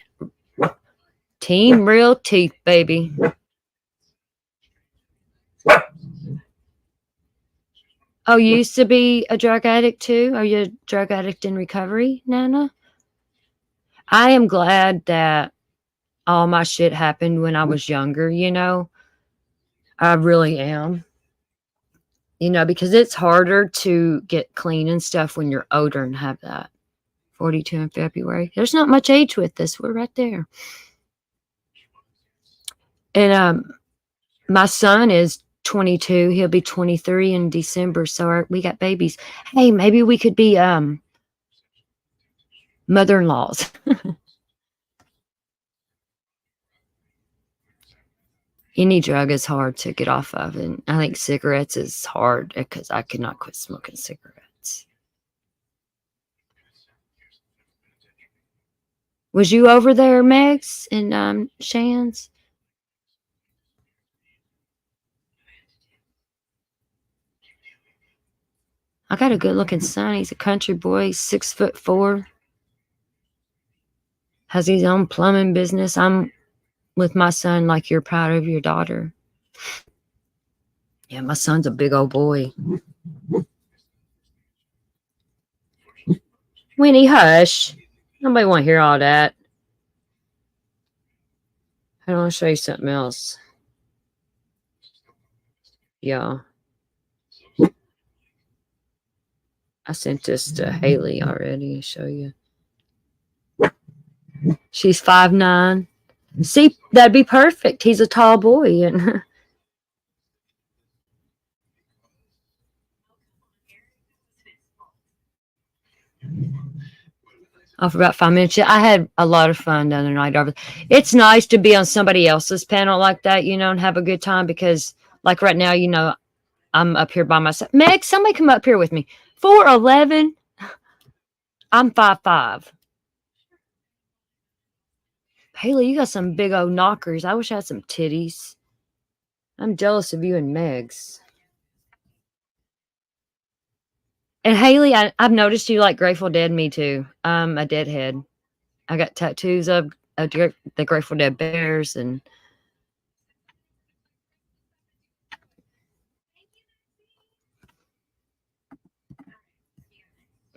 Team Real Teeth, baby. Oh, you used to be a drug addict too? Are you a drug addict in recovery, Nana? I am glad that all my shit happened when I was younger, you know? I really am. You know, because it's harder to get clean and stuff when you're older and have that. 42 in February. There's not much age with this. We're right there. And my son is 22. He'll be 23 in December. So we got babies. Hey, maybe we could be mother-in-laws. Any drug is hard to get off of, and I think cigarettes is hard because I could not quit smoking cigarettes. Was you over there, Megs, and Shan's? I got a good-looking son. He's a country boy. He's 6'4". Has his own plumbing business. I'm with my son like you're proud of your daughter. Yeah, my son's a big old boy. Winnie, hush. Nobody want to hear all that. I want to show you something else. Yeah. I sent this to Haley already. Show you. She's 5'9". See, that'd be perfect. He's a tall boy. And for about 5 minutes. I had a lot of fun the other night. It's nice to be on somebody else's panel like that, you know, and have a good time because, like right now, you know, I'm up here by myself. Meg, somebody come up here with me. 4'11". I'm 5'5". Haley, you got some big old knockers. I wish I had some titties. I'm jealous of you and Meg's. And Haley, I've noticed you like Grateful Dead. Me too. I'm a Deadhead. I got tattoos of the Grateful Dead bears and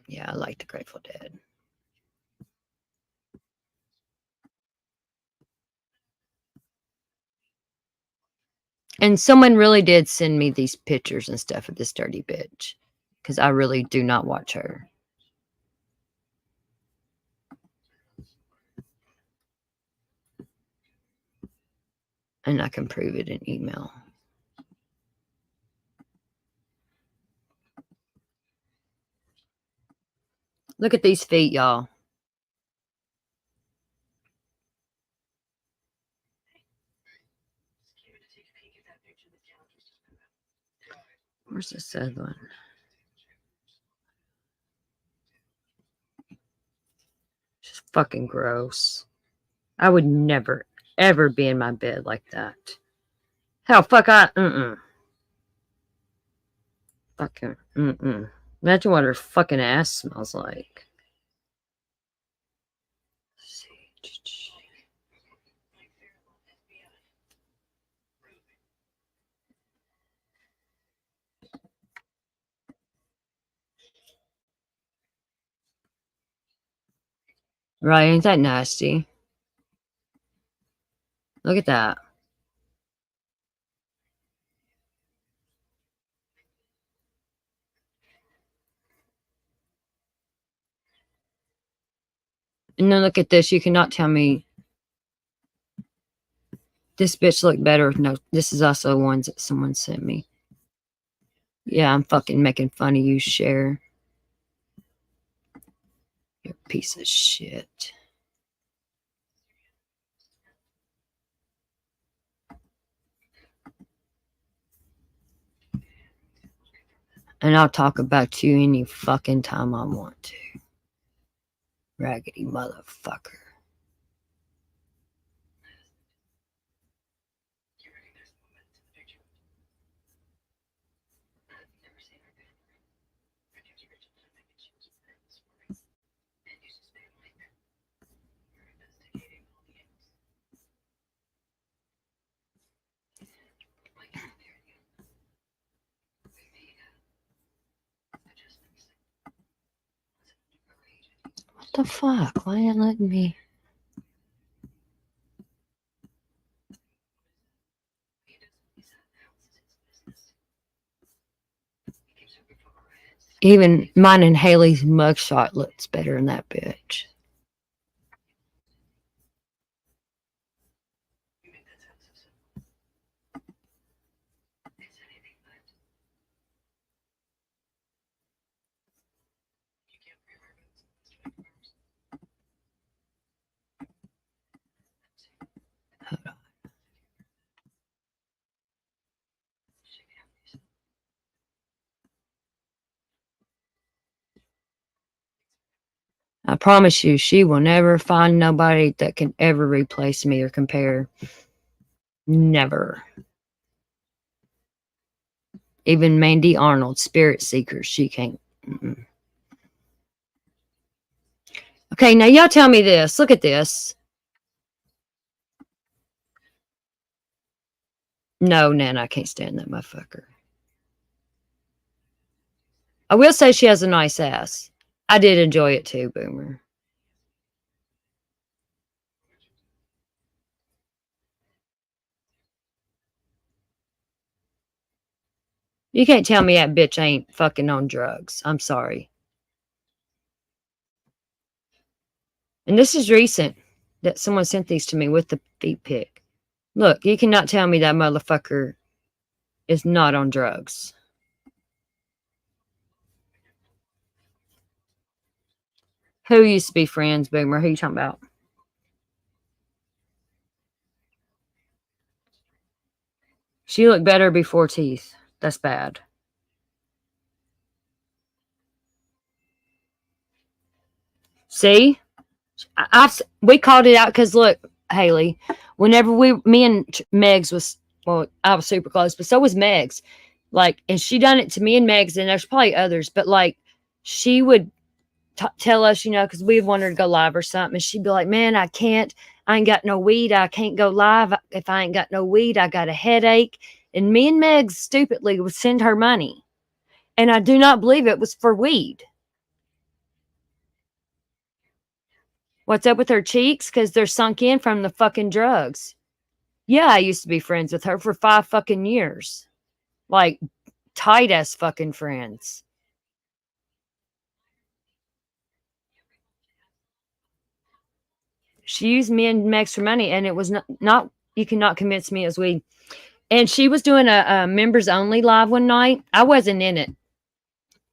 yeah, I like the Grateful Dead. And someone really did send me these pictures and stuff of this dirty bitch because I really do not watch her. And I can prove it in email. Look at these feet, y'all. Where's this other one? Just fucking gross. I would never, ever be in my bed like that. Hell, fuck, Fucking, Imagine what her fucking ass smells like. Right, ain't that nasty? Look at that. And then look at this. You cannot tell me this bitch looked better. No, this is also ones that someone sent me. Yeah, I'm fucking making fun of you, Cher. You piece of shit. And I'll talk about you any fucking time I want to. Raggedy motherfucker. The fuck? Why ain't it letting me? Even mine and Haley's mugshot looks better than that bitch. I promise you, she will never find nobody that can ever replace me or compare. Never. Even Mandy Arnold, Spirit Seekers, she can't. Mm-mm. Okay, now y'all tell me this. Look at this. No, Nana, I can't stand that motherfucker. I will say she has a nice ass. I did enjoy it too, Boomer. You can't tell me that bitch ain't fucking on drugs. I'm sorry. And this is recent that someone sent these to me with the feet pic. Look, you cannot tell me that motherfucker is not on drugs. Who used to be friends, Boomer? Who you talking about? She looked better before teeth. That's bad. See? We called it out because look, Haley, whenever me and Megs was, well, I was super close, but so was Megs. Like, and she done it to me and Megs, and there's probably others, but like, she would tell us, you know, because we wanted to go live or something, and she'd be like, man, I can't. I ain't got no weed. I can't go live. If I ain't got no weed, I got a headache. And me and Megs stupidly would send her money. And I do not believe it was for weed. What's up with her cheeks? Because they're sunk in from the fucking drugs. Yeah, I used to be friends with her for 5 fucking years. Like, tight ass fucking friends. She used me and Max for money, and it was not you cannot convince me it was weed. And she was doing a members only live one night. I wasn't in it.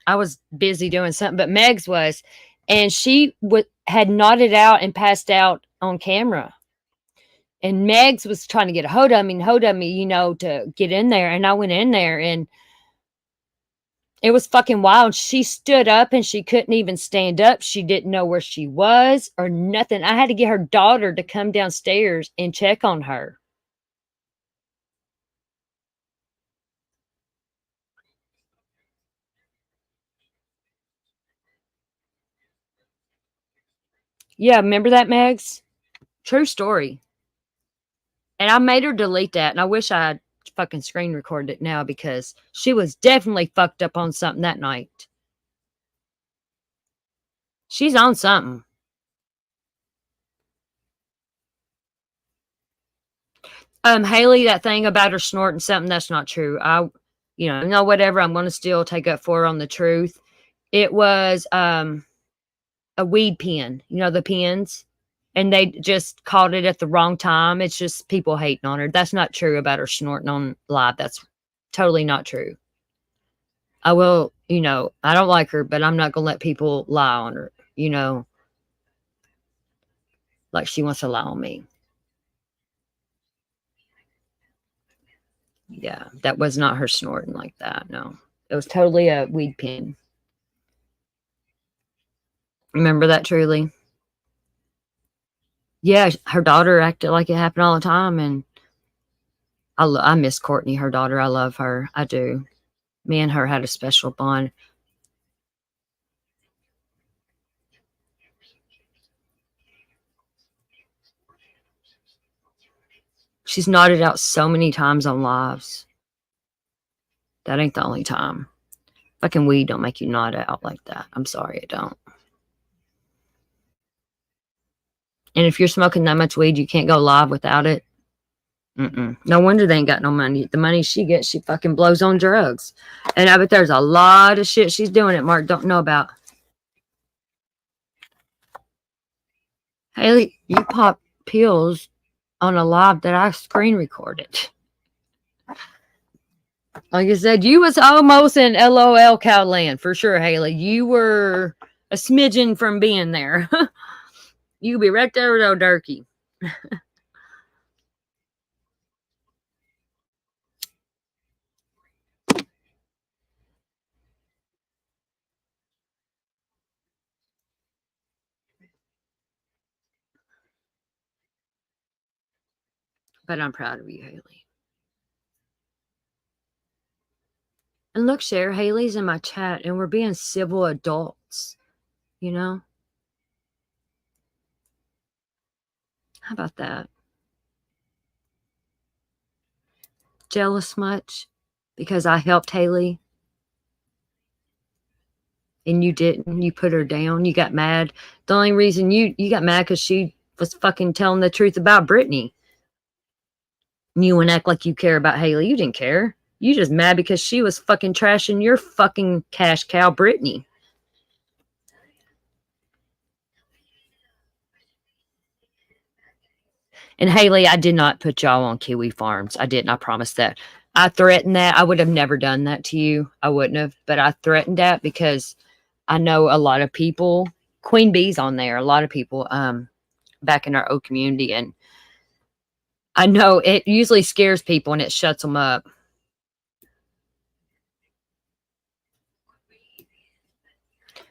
I was busy doing something, but Megs was. And she had nodded out and passed out on camera. And Megs was trying to get a hold of me, you know, to get in there. And I went in there, and it was fucking wild. She stood up and she couldn't even stand up. She didn't know where she was or nothing. I had to get her daughter to come downstairs and check on her. Yeah, remember that, Megs? True story. And I made her delete that, and I wish I had fucking screen recorded it now because she was definitely fucked up on something that night. She's on something. Haley, that thing about her snorting something, that's not true. No, whatever, I'm gonna still take up for her on the truth. It was a weed pen, you know, the pens, and they just caught it at the wrong time. It's just people hating on her. That's not true about her snorting on live. That's totally not true. I will, you know, I don't like her, but I'm not gonna let people lie on her, you know, like she wants to lie on me. Yeah, that was not her snorting like that. No, it was totally a weed pen. Remember that, Truly? Yeah, her daughter acted like it happened all the time, and I miss Courtney, her daughter. I love her. I do. Me and her had a special bond. She's nodded out so many times on lives. That ain't the only time. Fucking weed don't make you nod out like that. I'm sorry, it don't. And if you're smoking that much weed, you can't go live without it. No wonder they ain't got no money. The money she gets, she fucking blows on drugs. And I bet there's a lot of shit she's doing that Mark don't know about. Haley, you pop pills on a live that I screen recorded. Like I said, you was almost in LOL Cowland for sure, Haley. You were a smidgen from being there. You be right there with old Durkee. But I'm proud of you, Haley. And look, Cher, Haley's in my chat, and we're being civil adults, you know? How about that? Jealous much because I helped Haley and you didn't? You put her down. You got mad. The only reason you got mad because she was fucking telling the truth about Brittany. You wouldn't act like you care about Haley. You didn't care. You just mad because she was fucking trashing your fucking cash cow, Brittany. And Haley, I did not put y'all on Kiwi Farms. I didn't. I promise that. I threatened that. I would have never done that to you. I wouldn't have. But I threatened that because I know a lot of people. Queen Bee's on there. A lot of people back in our old community. And I know it usually scares people and it shuts them up.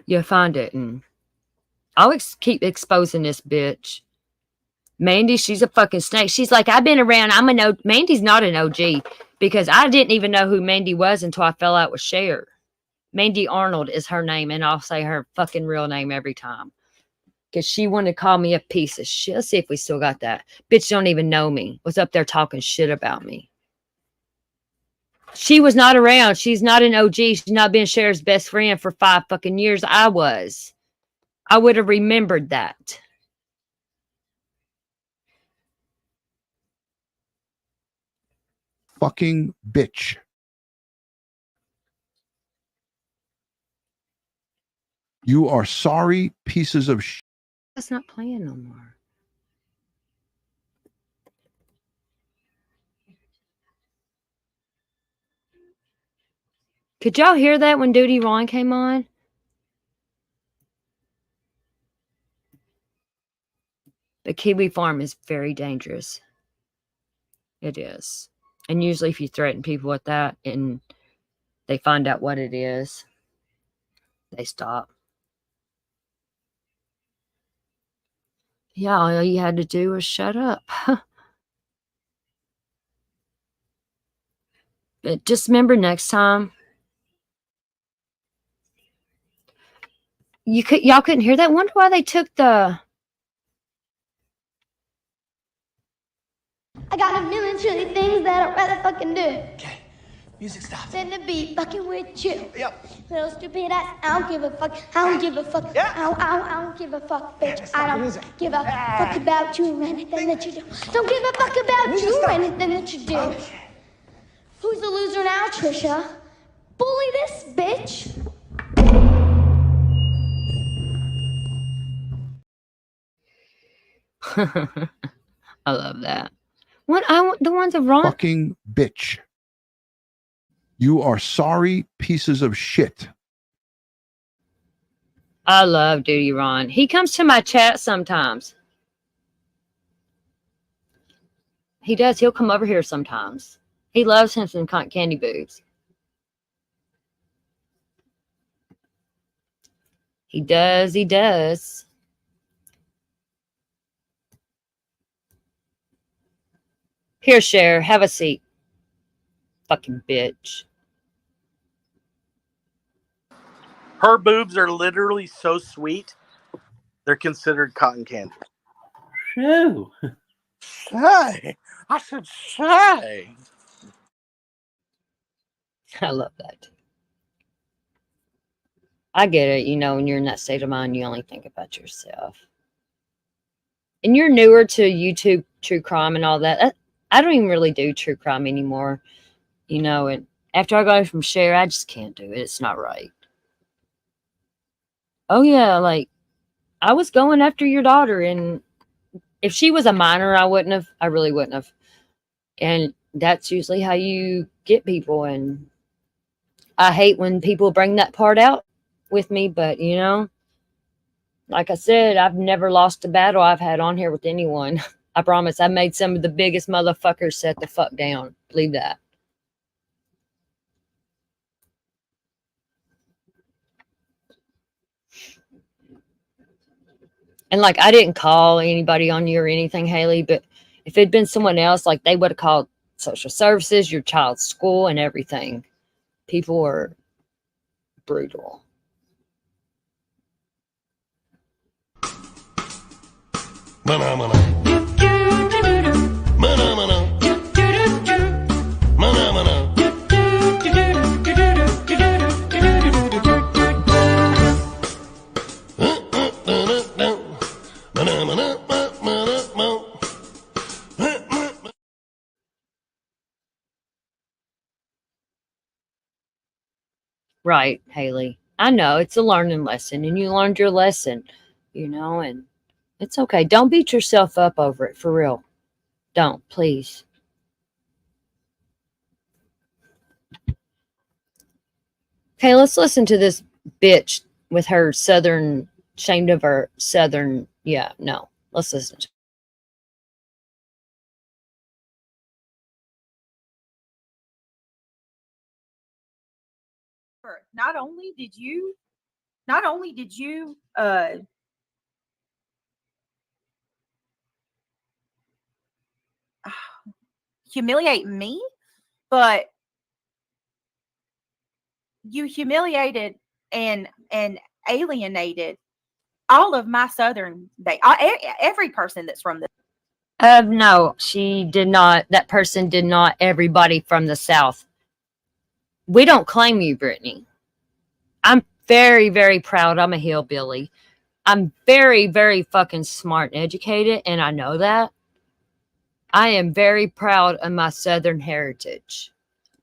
You'll find it. And I'll keep exposing this bitch. Mandy, she's a fucking snake. She's like, I've been around. Mandy's not an OG because I didn't even know who Mandy was until I fell out with Cher. Mandy Arnold is her name, and I'll say her fucking real name every time. Because she wanted to call me a piece of shit. Let's see if we still got that. Bitch don't even know me. Was up there talking shit about me. She was not around. She's not an OG. She's not been Cher's best friend for 5 fucking years. I was. I would have remembered that. Fucking bitch. You are sorry pieces of shit. That's not playing no more. Could y'all hear that when Duty Ron came on? The Kiwi Farm is very dangerous. It is. And usually if you threaten people with that and they find out what it is, they stop. Yeah, all you had to do was shut up. But just remember next time. Y'all couldn't hear that? Wonder why they took the... I got a million trillion things that I'd rather fucking do Okay, music stops. than to be fucking with you. Yep. Little stupid ass, I don't give a fuck. I don't give a fuck. Yeah. I don't give a fuck, bitch. Stop I the don't music. give a fuck about you or anything that you do. Don't give a fuck about Music you or stop. anything that you do. Okay. Who's the loser now, Trisha? Bully this bitch. I love that. What I want the ones of Ron. Fucking bitch. You are sorry pieces of shit. I love Duty Ron. He comes to my chat sometimes. He does. He'll come over here sometimes. He loves him some cotton candy boobs. He does. He does. Here, Cher. Have a seat. Fucking bitch. Her boobs are literally so sweet, they're considered cotton candy. No. Say, I said say. I love that. I get it. You know, when you're in that state of mind, you only think about yourself. and you're newer to YouTube true crime and all that. I don't even really do true crime anymore, you know. And after I got it from Cher, I just can't do it. It's not right. Oh yeah, like I was going after your daughter, and if she was a minor, I wouldn't have. I really wouldn't have. And that's usually how you get people. And I hate when people bring that part out with me, but you know, like I said, I've never lost a battle I've had on here with anyone. I promise. I made some of the biggest motherfuckers set the fuck down. Believe that. And like, I didn't call anybody on you or anything, Haley, but if it'd been someone else, like they would have called social services, your child's school, and everything. People were brutal. Mana mana. Mana mana. Mana mana. Right, Haley. I know it's a learning lesson, and you learned your lesson, you know, and it's okay. Don't beat yourself up over it, for real. Don't, please. Okay, let's listen to this bitch with her southern, ashamed of her southern. Yeah, no. Let's listen to not only did you humiliate me, but you humiliated and alienated all of my southern every person that's from the no, she did not. That person did not. Everybody from the South. We don't claim you, Brittany. I'm very, very proud. I'm a hillbilly. I'm very, very fucking smart and educated, and I know that. I am very proud of my Southern heritage.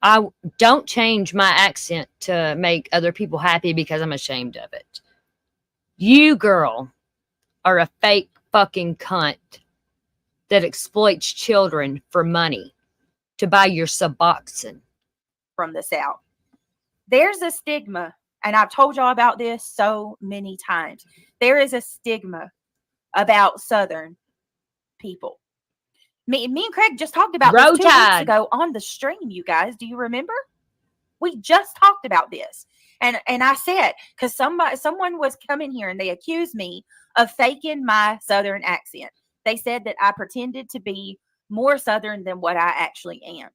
I don't change my accent to make other people happy because I'm ashamed of it. You, girl, are a fake fucking cunt that exploits children for money to buy your Suboxone. From the South. There's a stigma, and I've told y'all about this so many times. There is a stigma about Southern people. Me and Craig just talked about this 2 weeks ago on the stream, you guys. Do you remember? We just talked about this. And I said, because someone was coming here and they accused me of faking my Southern accent. They said that I pretended to be more Southern than what I actually am.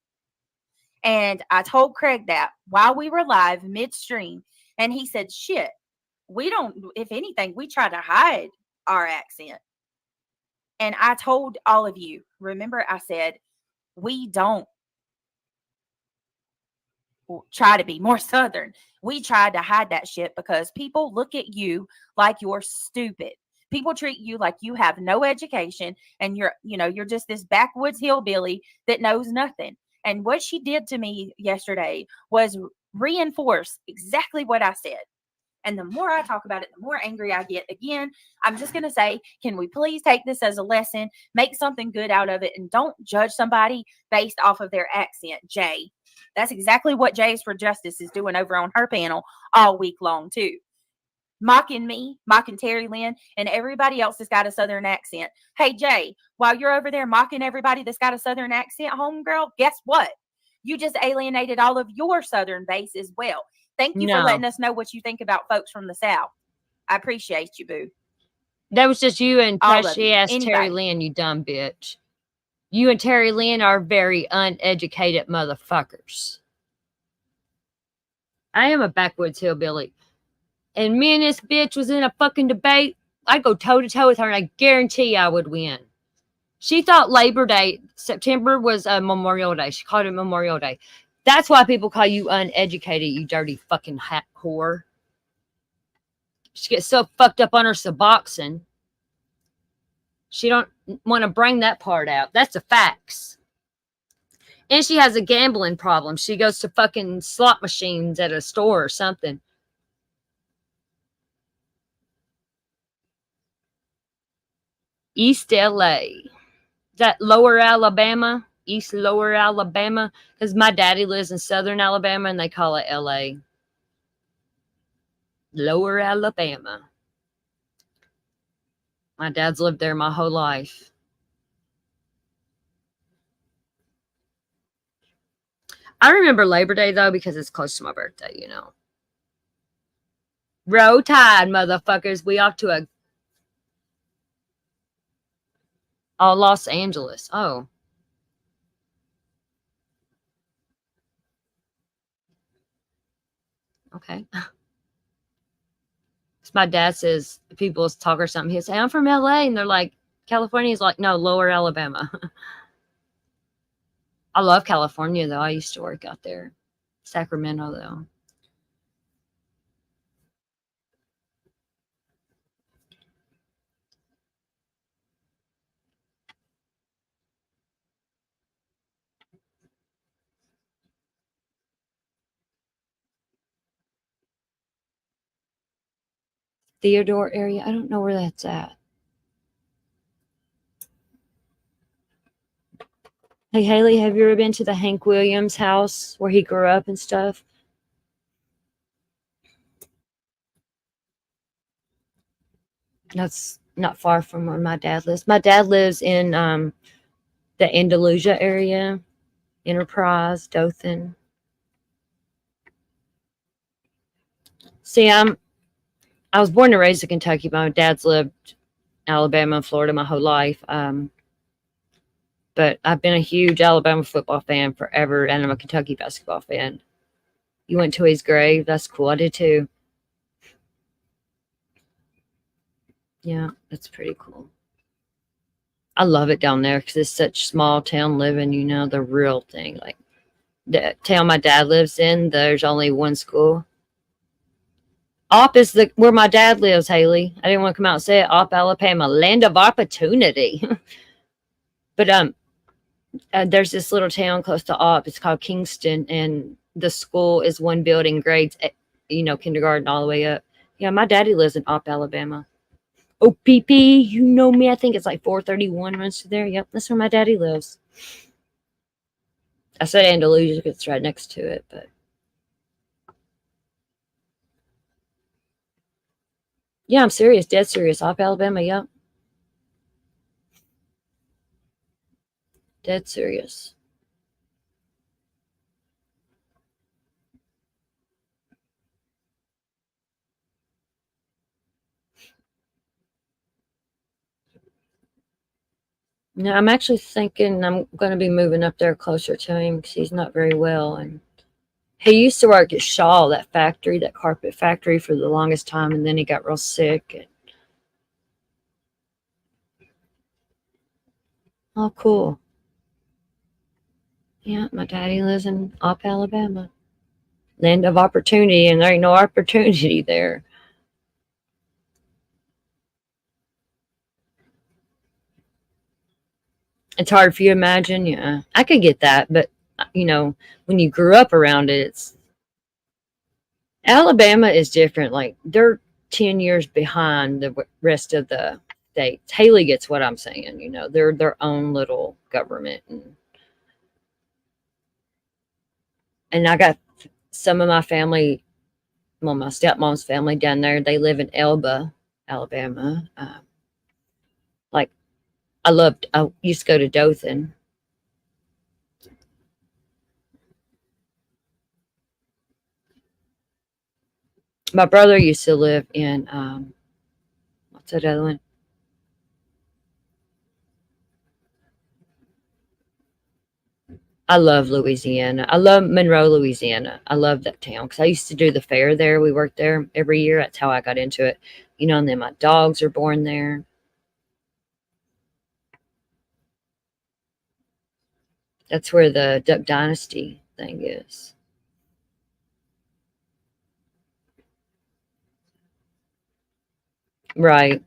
And I told Craig that while we were live midstream, and he said, shit, we don't, if anything, we try to hide our accent. And I told all of you, remember I said, we don't try to be more Southern. We tried to hide that shit because people look at you like you're stupid. People treat you like you have no education and you're just this backwoods hillbilly that knows nothing. And what she did to me yesterday was reinforce exactly what I said. And the more I talk about it, the more angry I get. Again, I'm just going to say, can we please take this as a lesson, make something good out of it, and don't judge somebody based off of their accent, Jay. That's exactly what Jays for Justice is doing over on her panel all week long, too. Mocking me, mocking Terry Lynn, and everybody else that's got a Southern accent. Hey, Jay, while you're over there mocking everybody that's got a Southern accent, homegirl, guess what? You just alienated all of your Southern base as well. Thank you for letting us know what you think about folks from the South. I appreciate you, boo. That was just you and trashy ass Terry Lynn, you dumb bitch. You and Terry Lynn are very uneducated motherfuckers. I am a backwoods hillbilly. And me and this bitch was in a fucking debate. I'd go toe to toe with her, and I guarantee I would win. She thought Labor Day, September, was a Memorial Day. She called it Memorial Day. That's why people call you uneducated, you dirty fucking whore. She gets so fucked up on her Suboxone. She don't want to bring that part out. That's a facts. And she has a gambling problem. She goes to fucking slot machines at a store or something. East LA. Is that Lower Alabama? East Lower Alabama? Because my daddy lives in Southern Alabama and they call it LA. Lower Alabama. My dad's lived there my whole life. I remember Labor Day though because it's close to my birthday, you know. Roll Tide, motherfuckers. We off to a Los Angeles. Oh. Okay. My dad says people talk or something. He'll say, I'm from LA. And they're like, California. He's like, no, Lower Alabama. I love California, though. I used to work out there. Sacramento, though. Theodore area. I don't know where that's at. Hey, Haley, have you ever been to the Hank Williams house where he grew up and stuff? That's not far from where my dad lives. My dad lives in the Andalusia area, Enterprise, Dothan. See, I was born and raised in Kentucky, but my dad's lived Alabama and Florida my whole life. But I've been a huge Alabama football fan forever, and I'm a Kentucky basketball fan. You went to his grave. That's cool. I did too. Yeah, that's pretty cool. I love it down there because it's such small town living, you know, the real thing. Like the town my dad lives in, there's only one school. Opp is where my dad lives, Haley. I didn't want to come out and say it. Opp, Alabama, land of opportunity. But there's this little town close to Opp. It's called Kingston, and the school is one building, grades, you know, kindergarten all the way up. Yeah, my daddy lives in Opp, Alabama. OPP, you know me. I think it's like 431 runs to there. Yep, that's where my daddy lives. I said Andalusia because it's right next to it, but yeah, I'm serious, dead serious. Opp, Alabama, yep. Dead serious. No, I'm actually thinking I'm going to be moving up there closer to him because he's not very well. And he used to work at Shaw, that factory, that carpet factory, for the longest time, and then he got real sick. And... Oh, cool. Yeah, my daddy lives in Opp, Alabama. Land of opportunity, and there ain't no opportunity there. It's hard for you to imagine. Yeah, I could get that, but you know, when you grew up around it, it's Alabama is different. Like they're 10 years behind the rest of the states. Haley gets what I'm saying. You know, they're their own little government, and I got some of my family. Well, my stepmom's family down there. They live in Elba, Alabama. Like I used to go to Dothan. My brother used to live in what's that other one? I love Louisiana. I love Monroe, Louisiana. I love that town because I used to do the fair there. We worked there every year. That's how I got into it. You know, and then my dogs are born there. That's where the Duck Dynasty thing is. Right.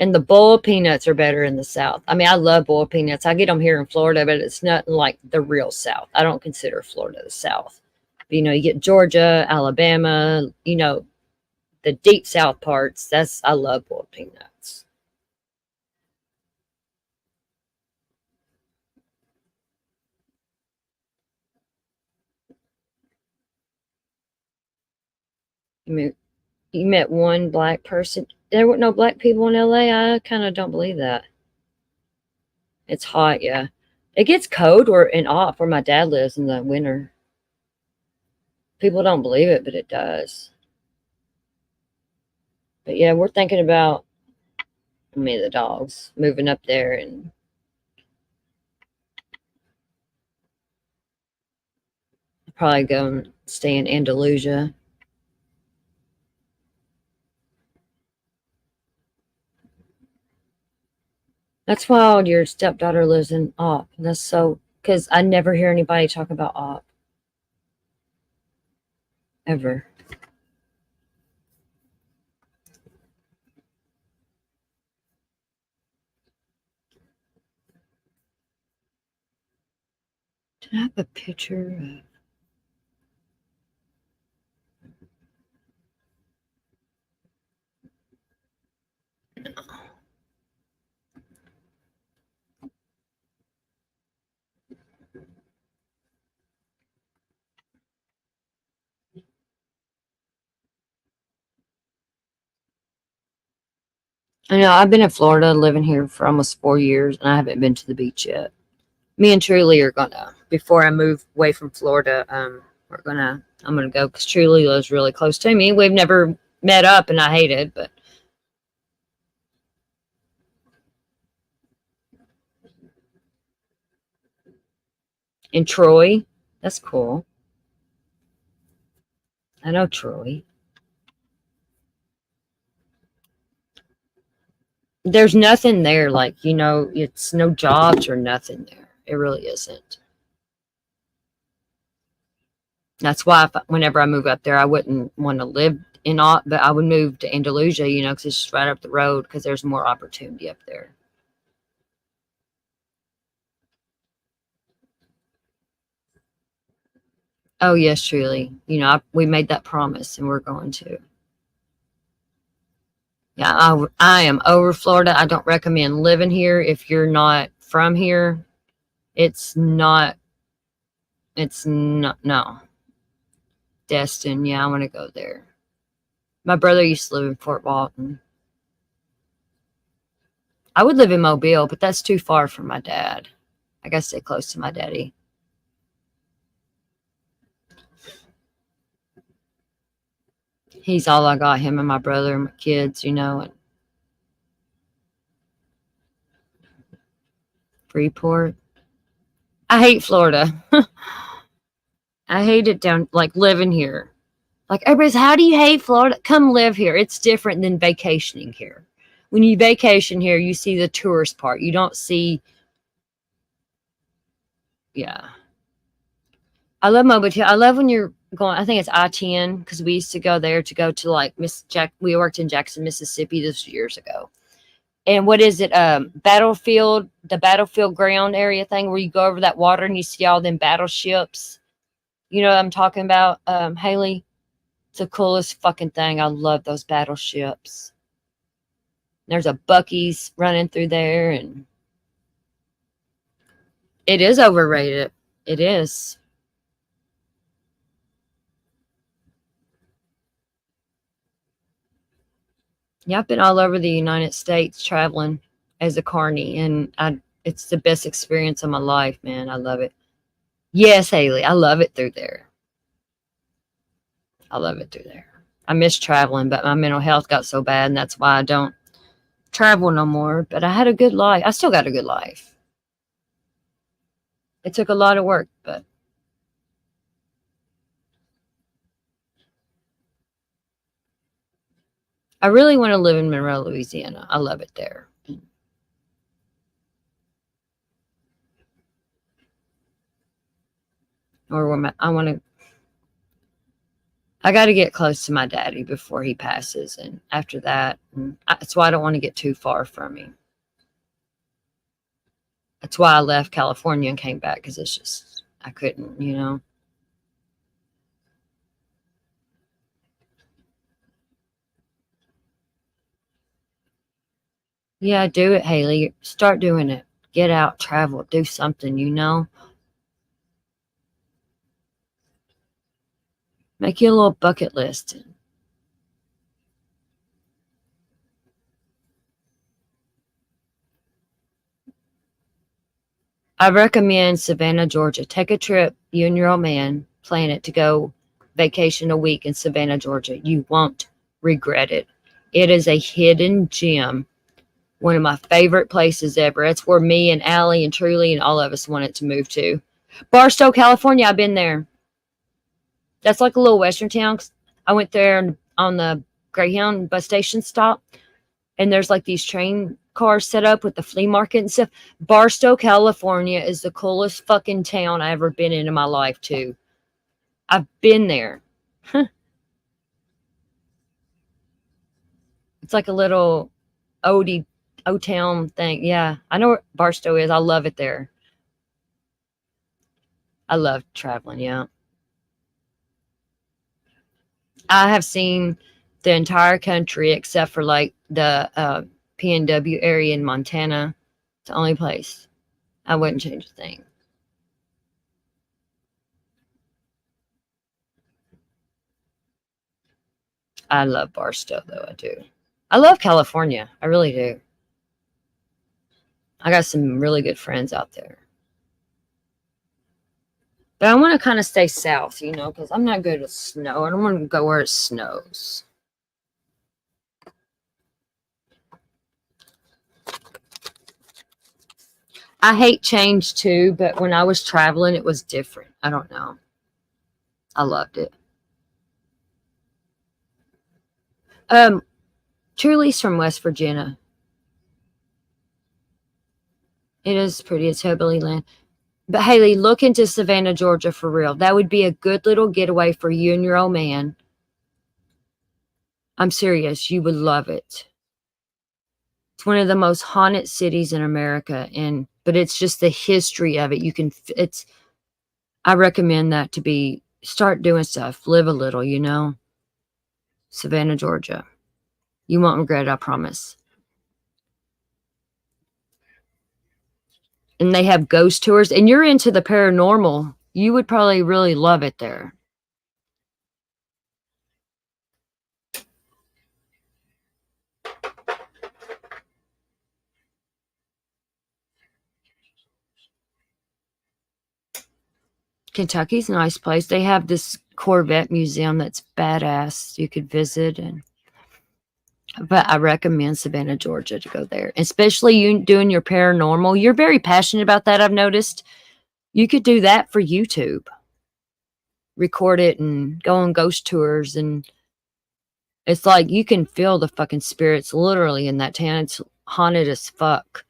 And the boiled peanuts are better in the South. I mean, I love boiled peanuts. I get them here in Florida, but it's nothing like the real South. I don't consider Florida the South. But, you know, you get Georgia, Alabama, you know, the deep South parts. I love boiled peanuts. You met one black person. There were no black people in LA. I kind of don't believe that. It's hot, yeah. It gets cold and off where my dad lives in the winter. People don't believe it, but it does. But yeah, we're thinking about the dogs moving up there and probably go and stay in Andalusia. That's wild. Your stepdaughter lives in Op. That's so, because I never hear anybody talk about Op. Ever. Did I have a picture of... I know I've been in Florida, living here for almost 4 years, and I haven't been to the beach yet. Me and Truly are gonna, before I move away from Florida, I'm gonna go because Truly lives really close to me. We've never met up, and I hate it, but in Troy, that's cool. I know Troy. There's nothing there, like, you know, it's no jobs or nothing there. It really isn't. That's why whenever I move up there, I wouldn't want to live in Ott, but I would move to Andalusia, you know, because it's just right up the road because there's more opportunity up there. Oh, yes, truly. You know, we made that promise and we're going to. Yeah, I am over Florida. I don't recommend living here if you're not from here. It's not, no. Destin, yeah, I want to go there. My brother used to live in Fort Walton. I would live in Mobile, but that's too far from my dad. I gotta stay close to my daddy. He's all I got, him and my brother and my kids, you know. And Freeport. I hate Florida. I hate it down, like, living here. Like, everybody's, how do you hate Florida? Come live here. It's different than vacationing here. When you vacation here, you see the tourist part. You don't see, yeah. I love Mobile too. I love when you're going, I think it's I-10, because we used to go there to go to, like, we worked in Jackson, Mississippi this years ago. And what is it? The battlefield ground area thing where you go over that water and you see all them battleships. You know what I'm talking about, Haley? It's the coolest fucking thing. I love those battleships. There's a Buc-ee's running through there, and it is overrated. It is. Yeah, I've been all over the United States traveling as a carny, and it's the best experience of my life, man. I love it. Yes, Haley, I love it through there. I love it through there. I miss traveling, but my mental health got so bad, and that's why I don't travel no more. But I had a good life. I still got a good life. It took a lot of work, but I really want to live in Monroe, Louisiana. I love it there. Or I want to. I got to get close to my daddy before he passes. And after that, that's why I don't want to get too far from him. That's why I left California and came back, because it's just, I couldn't, you know. Yeah, do it, Haley. Start doing it. Get out, travel, do something, you know. Make you a little bucket list. I recommend Savannah, Georgia. Take a trip, you and your old man, plan it to go vacation a week in Savannah, Georgia. You won't regret it. It is a hidden gem. One of my favorite places ever. It's where me and Allie and Truly and all of us wanted to move to. Barstow, California. I've been there. That's like a little western town. I went there on the Greyhound bus station stop, and there's like these train cars set up with the flea market and stuff. Barstow, California is the coolest fucking town I ever been in my life, too. I've been there. It's like a little old town thing. Yeah, I know where Barstow is. I love it there. I love traveling, yeah. I have seen the entire country except for like the PNW area in Montana. It's the only place. I wouldn't change a thing. I love Barstow, though. I do. I love California. I really do. I got some really good friends out there. But I want to kind of stay south, you know, because I'm not good with snow. I don't want to go where it snows. I hate change too, but when I was traveling, it was different. I don't know. I loved it. Truly's from West Virginia. It is pretty. It's hillbilly land. But Haley, look into Savannah, Georgia for real. That would be a good little getaway for you and your old man. I'm serious. You would love it. It's one of the most haunted cities in America, but it's just the history of it. I recommend that start doing stuff, live a little, you know. Savannah, Georgia. You won't regret it, I promise. And they have ghost tours, and you're into the paranormal. You would probably really love it there. Kentucky's a nice place. They have this Corvette museum that's badass. You could visit, but I recommend Savannah, Georgia to go there. Especially you doing your paranormal. You're very passionate about that, I've noticed. You could do that for YouTube. Record it and go on ghost tours, and it's like you can feel the fucking spirits literally in that town. It's haunted as fuck.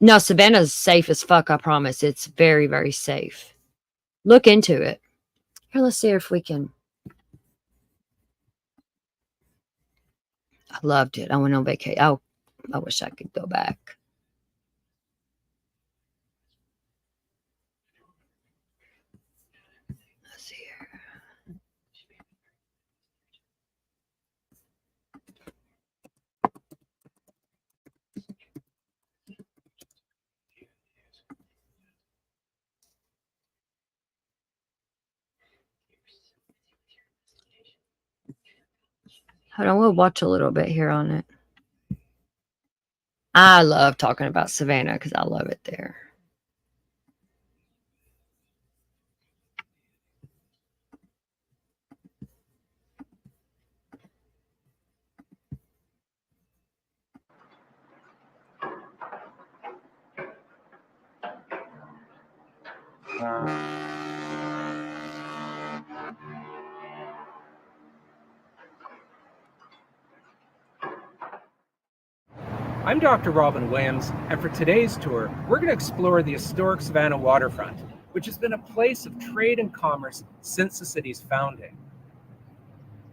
No, Savannah's safe as fuck, I promise. It's very, very safe. Look into it. Here, let's see if we can. I loved it. I went on vacation. Oh, I wish I could go back. Let's see here. Hold on, we'll watch a little bit here on it. I love talking about Savannah because I love it there. I'm Dr. Robin Williams, and for today's tour, we're going to explore the historic Savannah waterfront, which has been a place of trade and commerce since the city's founding.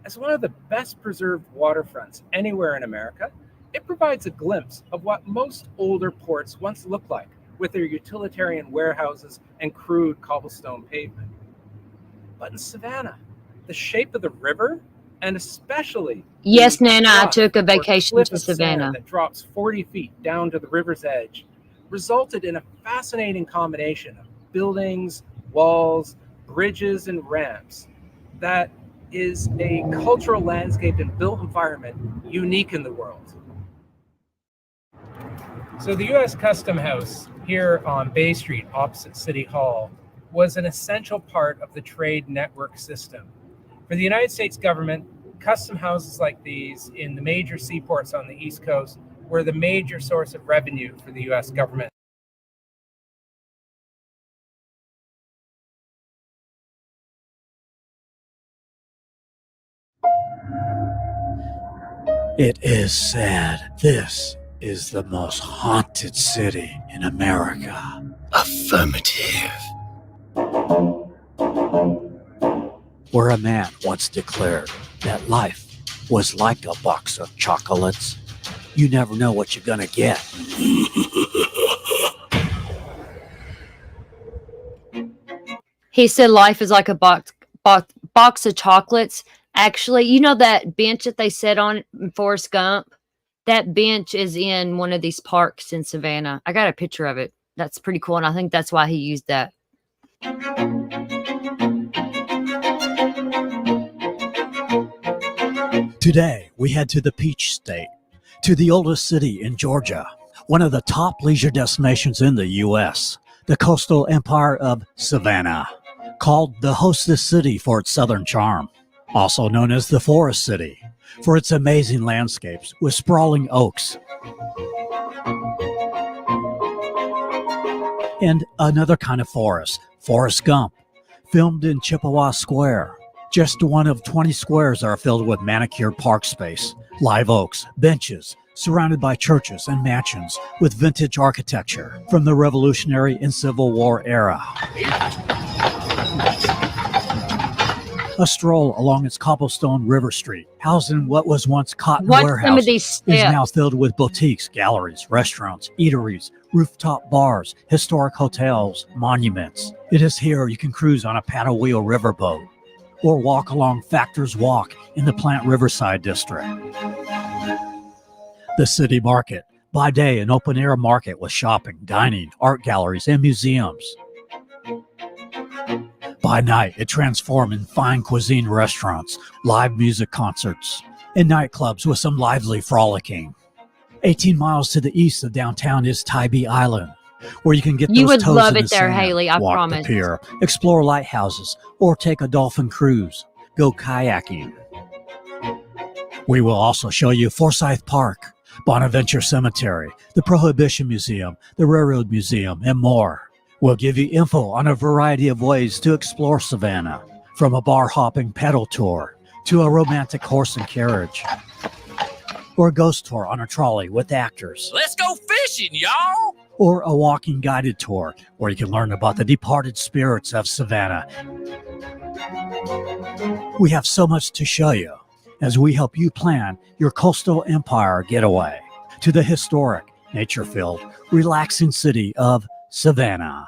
As one of the best preserved waterfronts anywhere in America, it provides a glimpse of what most older ports once looked like, with their utilitarian warehouses and crude cobblestone pavement. But in Savannah, the shape of the river, and especially Yes, the Nana, I rough took a or vacation cliff to of sand Savannah. that drops 40 feet down to the river's edge, resulted in a fascinating combination of buildings, walls, bridges, and ramps that is a cultural landscape and built environment unique in the world. So the U.S. Custom House here on Bay Street opposite City Hall was an essential part of the trade network system. For the United States government, custom houses like these in the major seaports on the East Coast were the major source of revenue for the U.S. government. It is sad. This is the most haunted city in America. Affirmative. Where a man once declared that life was like a box of chocolates. You never know what you're gonna get. He said life is like a box of chocolates. Actually, you know that bench that they sat on in Forrest Gump? That bench is in one of these parks in Savannah. I got a picture of it. That's pretty cool, and I think that's why he used that. Today, we head to the Peach State, to the oldest city in Georgia, one of the top leisure destinations in the U.S., the coastal empire of Savannah, called the hostess city for its southern charm, also known as the Forest City, for its amazing landscapes with sprawling oaks. And another kind of forest, Forrest Gump, filmed in Chippewa Square. Just one of 20 squares are filled with manicured park space, live oaks, benches, surrounded by churches and mansions with vintage architecture from the Revolutionary and Civil War era. A stroll along its cobblestone River Street, housed in what was once cotton Watch some of warehouses, these is steps. now filled with boutiques, galleries, restaurants, eateries, rooftop bars, historic hotels, monuments. It is here you can cruise on a paddle wheel riverboat or walk along Factor's Walk in the Plant Riverside district. The city market, by day an open-air market with shopping, dining, art galleries, and museums. By night, it transformed in fine cuisine restaurants, live music concerts, and nightclubs with some lively frolicking. 18 miles to the east of downtown is Tybee Island, where you can get You those would toes love in it the there, sand, Haley, I walk promise. the pier, explore lighthouses, or take a dolphin cruise, go kayaking. We will also show you Forsyth Park, Bonaventure Cemetery, the Prohibition Museum, the Railroad Museum, and more. We'll give you info on a variety of ways to explore Savannah, from a bar-hopping pedal tour to a romantic horse and carriage, or a ghost tour on a trolley with actors, Let's go fishing, y'all! or a walking guided tour where you can learn about the departed spirits of Savannah. We have so much to show you as we help you plan your coastal empire getaway to the historic, nature-filled, relaxing city of Savannah.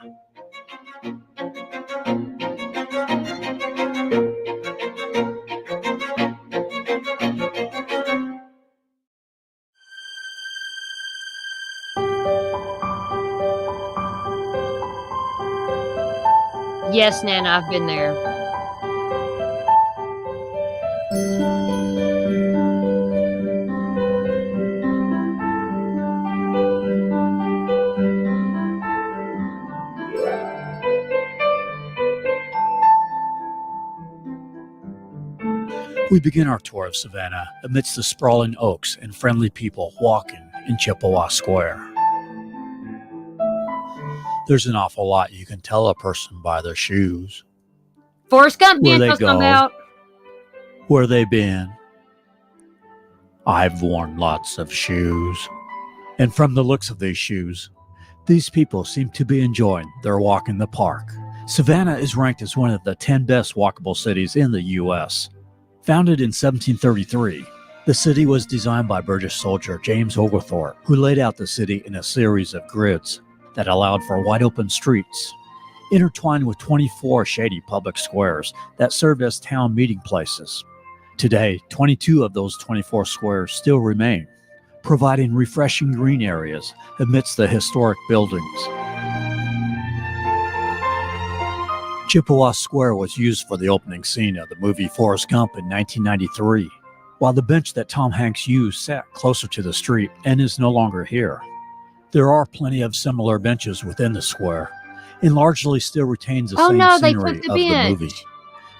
Yes, Nana, I've been there. We begin our tour of Savannah amidst the sprawling oaks and friendly people walking in Chippewa Square. There's an awful lot you can tell a person by their shoes. Forrest Gump Where did they just go. come out. Where they been? I've worn lots of shoes. And from the looks of these shoes, these people seem to be enjoying their walk in the park. Savannah is ranked as one of the 10 best walkable cities in the U.S. Founded in 1733, the city was designed by British soldier James Oglethorpe, who laid out the city in a series of grids that allowed for wide open streets, intertwined with 24 shady public squares that served as town meeting places. Today, 22 of those 24 squares still remain, providing refreshing green areas amidst the historic buildings. Chippewa Square was used for the opening scene of the movie Forrest Gump in 1993, while the bench that Tom Hanks used sat closer to the street and is no longer here. There are plenty of similar benches within the square, and largely still retains the same they scenery took the of the bench. movie.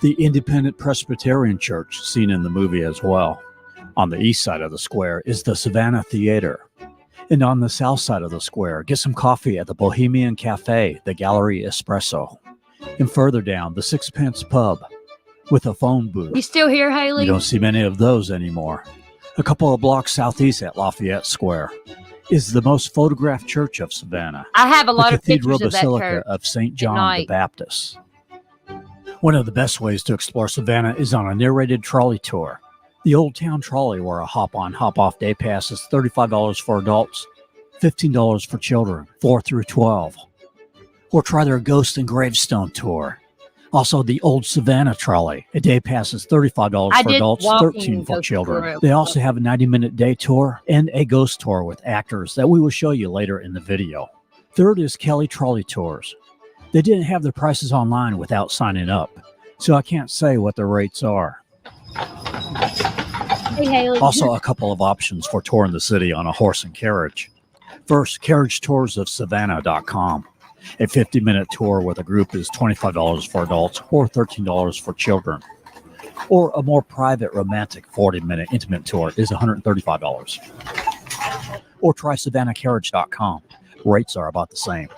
The Independent Presbyterian Church seen in the movie as well. On the east side of the square is the Savannah Theater. And on the south side of the square, get some coffee at the Bohemian Cafe, the Gallery Espresso. And further down, the Sixpence Pub with a phone booth. You still here, Haley? You don't see many of those anymore. A couple of blocks southeast at Lafayette Square is the most photographed church of Savannah, I have a lot the of Cathedral pictures of that Basilica church. of St. John the night. Baptist. One of the best ways to explore Savannah is on a narrated trolley tour. The Old Town Trolley, where a hop-on, hop-off day pass is $35 for adults, $15 for children, 4 through 12. Or try their Ghost and Gravestone tour. Also, the Old Savannah Trolley. A day pass is $35 I for did adults, walking $13 for ghost children. tour. They also have a 90-minute day tour and a ghost tour with actors that we will show you later in the video. Third is Kelly Trolley Tours. They didn't have their prices online without signing up, so I can't say what the rates are. Hey, Haley. Also, a couple of options for touring the city on a horse and carriage. First, carriagetoursofsavannah.com. A 50-minute tour with a group is $25 for adults or $13 for children. Or a more private, romantic 40-minute intimate tour is $135. Or try SavannahCarriage.com. Rates are about the same.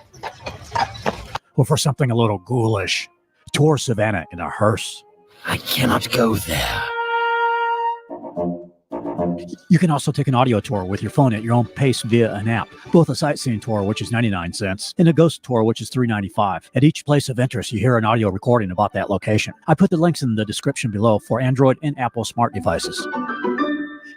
Or for something a little ghoulish, tour Savannah in a hearse. I cannot go there. You can also take an audio tour with your phone at your own pace via an app. Both a sightseeing tour, which is 99 cents, and a ghost tour, which is $3.95. At each place of interest, you hear an audio recording about that location. I put the links in the description below for Android and Apple smart devices.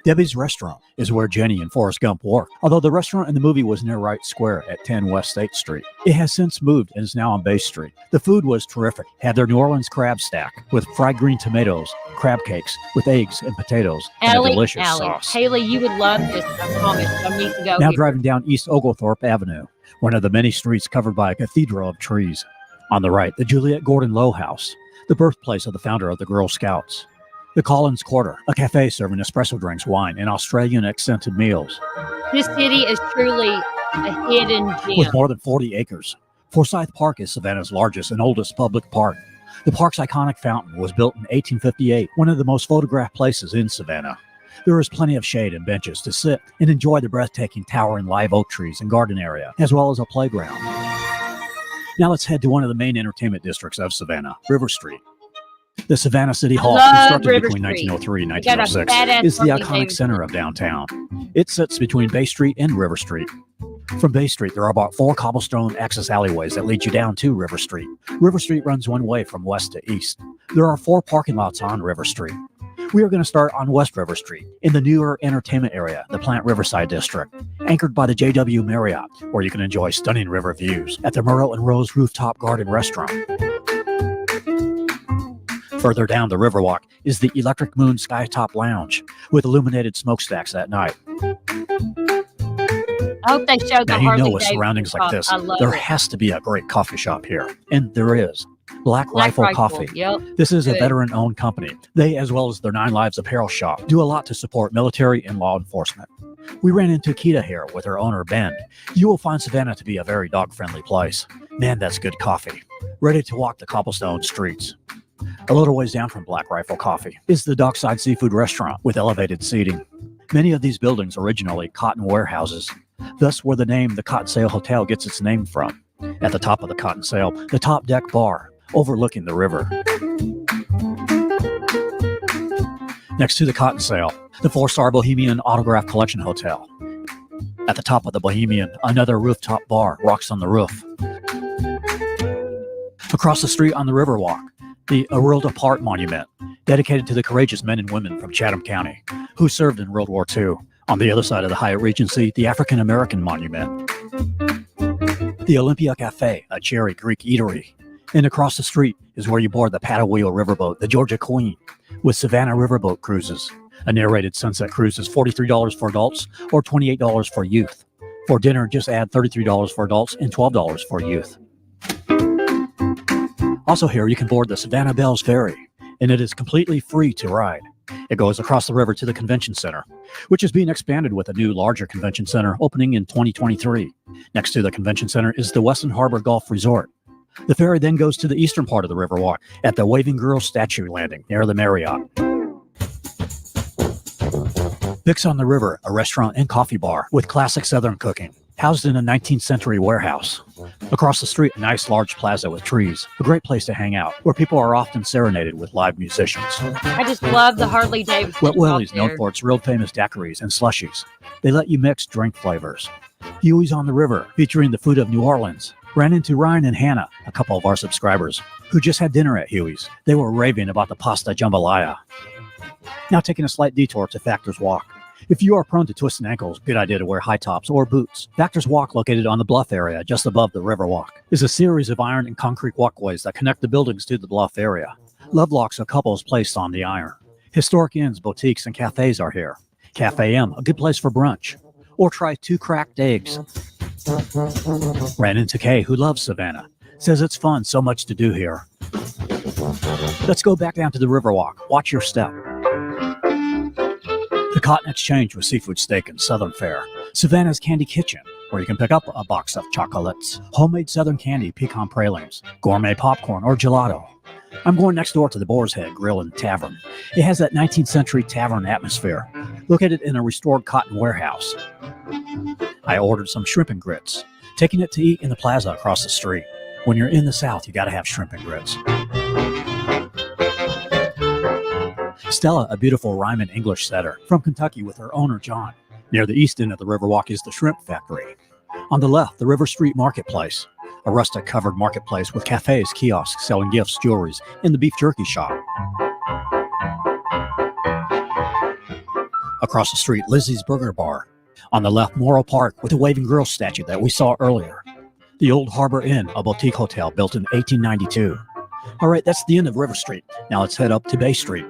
Debbie's Restaurant is where Jenny and Forrest Gump work, although the restaurant in the movie was near Wright Square at 10 West State Street. It has since moved and is now on Bay Street. The food was terrific. Had their New Orleans crab stack with fried green tomatoes, crab cakes with eggs and potatoes, and a Allie, delicious Allie. sauce. Haley, you would love this. I promise. I need to go Now here. driving down East Oglethorpe Avenue, one of the many streets covered by a cathedral of trees. On the right, the Juliet Gordon Low House, the birthplace of the founder of the Girl Scouts. The Collins Quarter, a cafe serving espresso drinks, wine, and Australian accented meals. This city is truly a hidden gem. With more than 40 acres, Forsyth Park is Savannah's largest and oldest public park. The park's iconic fountain was built in 1858, one of the most photographed places in Savannah. There is plenty of shade and benches to sit and enjoy the breathtaking towering live oak trees and garden area, as well as a playground. Now let's head to one of the main entertainment districts of Savannah, River Street. The Savannah City Hall, love constructed River between Street. 1903 and They got a 1906, badass is the Harley iconic Davidson. center of downtown. It sits between Bay Street and River Street. From Bay Street, there are about 4 cobblestone access alleyways that lead you down to River Street. River Street runs one way from west to east. There are 4 parking lots on River Street. We are going to start on West River Street, in the newer entertainment area, the Plant Riverside District, anchored by the JW Marriott, where you can enjoy stunning river views at the Murrow and Rose Rooftop Garden Restaurant. Further down the Riverwalk is the Electric Moon Skytop Lounge, with illuminated smokestacks at night. I hope they show the Now, you Harley know, with Davidson surroundings like truck. this, I love there it. has to be a great coffee shop here. And there is. Black Rifle Coffee. Yep. This is a Good. veteran-owned company. They, as well as their 9 Lives apparel shop, do a lot to support military and law enforcement. We ran into Kita here with her owner, Ben. You will find Savannah to be a very dog-friendly place. Man, that's good coffee. Ready to walk the cobblestone streets. A little ways down from Black Rifle Coffee is the Dockside Seafood Restaurant with elevated seating. Many of these buildings originally cotton warehouses, thus where the name the Cotton Sale Hotel gets its name from. At the top of the Cotton Sale, the top deck bar, overlooking the river. Next to the Cotton Sale, the 4-star Bohemian Autograph Collection Hotel. At the top of the Bohemian, another rooftop bar rocks on the roof. Across the street on the Riverwalk, the A World Apart Monument, dedicated to the courageous men and women from Chatham County who served in World War II. On the other side of the Hyatt Regency, the African American Monument. The Olympia Cafe, a cherry Greek eatery. And across the street is where you board the paddle wheel riverboat, the Georgia Queen, with Savannah Riverboat Cruises. A narrated sunset cruise is $43 for adults or $28 for youth. For dinner, just add $33 for adults and $12 for youth. Also here, you can board the Savannah Bells Ferry, and it is completely free to ride. It goes across the river to the convention center, which is being expanded with a new, larger convention center opening in 2023. Next to the convention center is the Weston Harbor Golf Resort. The ferry then goes to the eastern part of the Riverwalk at the Waving Girl Statue Landing near the Marriott. Vic's on the River, a restaurant and coffee bar with classic Southern cooking, housed in a 19th century warehouse. Across the street, a nice large plaza with trees, a great place to hang out, where people are often serenaded with live musicians. I just love the Harley Davidson. Wet Willie's out known there. for its world famous daiquiris and slushies. They let you mix drink flavors. Huey's on the River, featuring the food of New Orleans. Ran into Ryan and Hannah, a couple of our subscribers, who just had dinner at Huey's. They were raving about the pasta jambalaya. Now taking a slight detour to Factor's Walk. If you are prone to twisting ankles, good idea to wear high tops or boots. Factor's Walk, located on the bluff area just above the Riverwalk, is a series of iron and concrete walkways that connect the buildings to the bluff area. Love locks of couples placed on the iron. Historic inns, boutiques, and cafes are here. Cafe M, a good place for brunch. Or try 2 cracked eggs. Ran into Kay, who loves Savannah. Says it's fun, so much to do here. Let's go back down to the Riverwalk. Watch your step. The Cotton Exchange with seafood steak and Southern fare. Savannah's Candy Kitchen, where you can pick up a box of chocolates, homemade Southern candy, pecan pralines, gourmet popcorn, or gelato. I'm going next door to the Boar's Head Grill and Tavern. It has that 19th century tavern atmosphere, located in a restored cotton warehouse. I ordered some shrimp and grits, taking it to eat in the plaza across the street. When you're in the South, you gotta have shrimp and grits. Stella, a beautiful Ryman English setter from Kentucky with her owner John. Near the east end of the Riverwalk is the Shrimp Factory. On the left, the River Street Marketplace, a rustic covered marketplace with cafes, kiosks selling gifts, jewelries, and the beef jerky shop. Across the street, Lizzie's Burger Bar. On the left, Morrow Park with the Waving Girl statue that we saw earlier. The Old Harbor Inn, a boutique hotel built in 1892. All right, that's the end of River Street. Now let's head up to Bay Street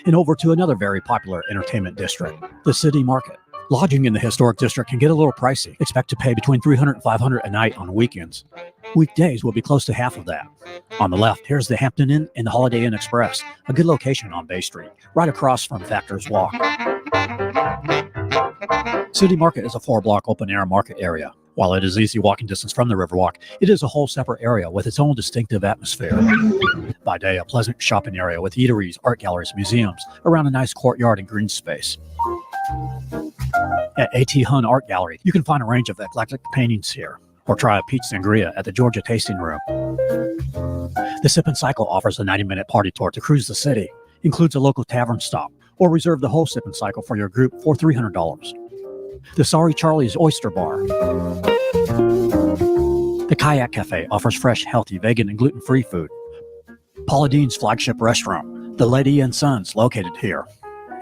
and over to another very popular entertainment district, the City Market. Lodging in the historic district can get a little pricey. Expect to pay between $300 and $500 a night on weekends. Weekdays will be close to half of that. On the left, here's the Hampton Inn and the Holiday Inn Express, a good location on Bay Street, right across from Factor's Walk. City Market is a 4-block open-air market area. While it is easy walking distance from the Riverwalk, it is a whole separate area with its own distinctive atmosphere. By day, a pleasant shopping area with eateries, art galleries, museums, around a nice courtyard and green space. At A.T. Hun Art Gallery, you can find a range of eclectic paintings here, or try a peach sangria at the Georgia Tasting Room. The Sip and Cycle offers a 90-minute party tour to cruise the city, includes a local tavern stop, or reserve the whole Sip and Cycle for your group for $300. The Sorry Charlie's Oyster Bar. The Kayak Cafe offers fresh, healthy, vegan, and gluten-free food. Paula Deen's flagship restaurant, The Lady and Sons, located here.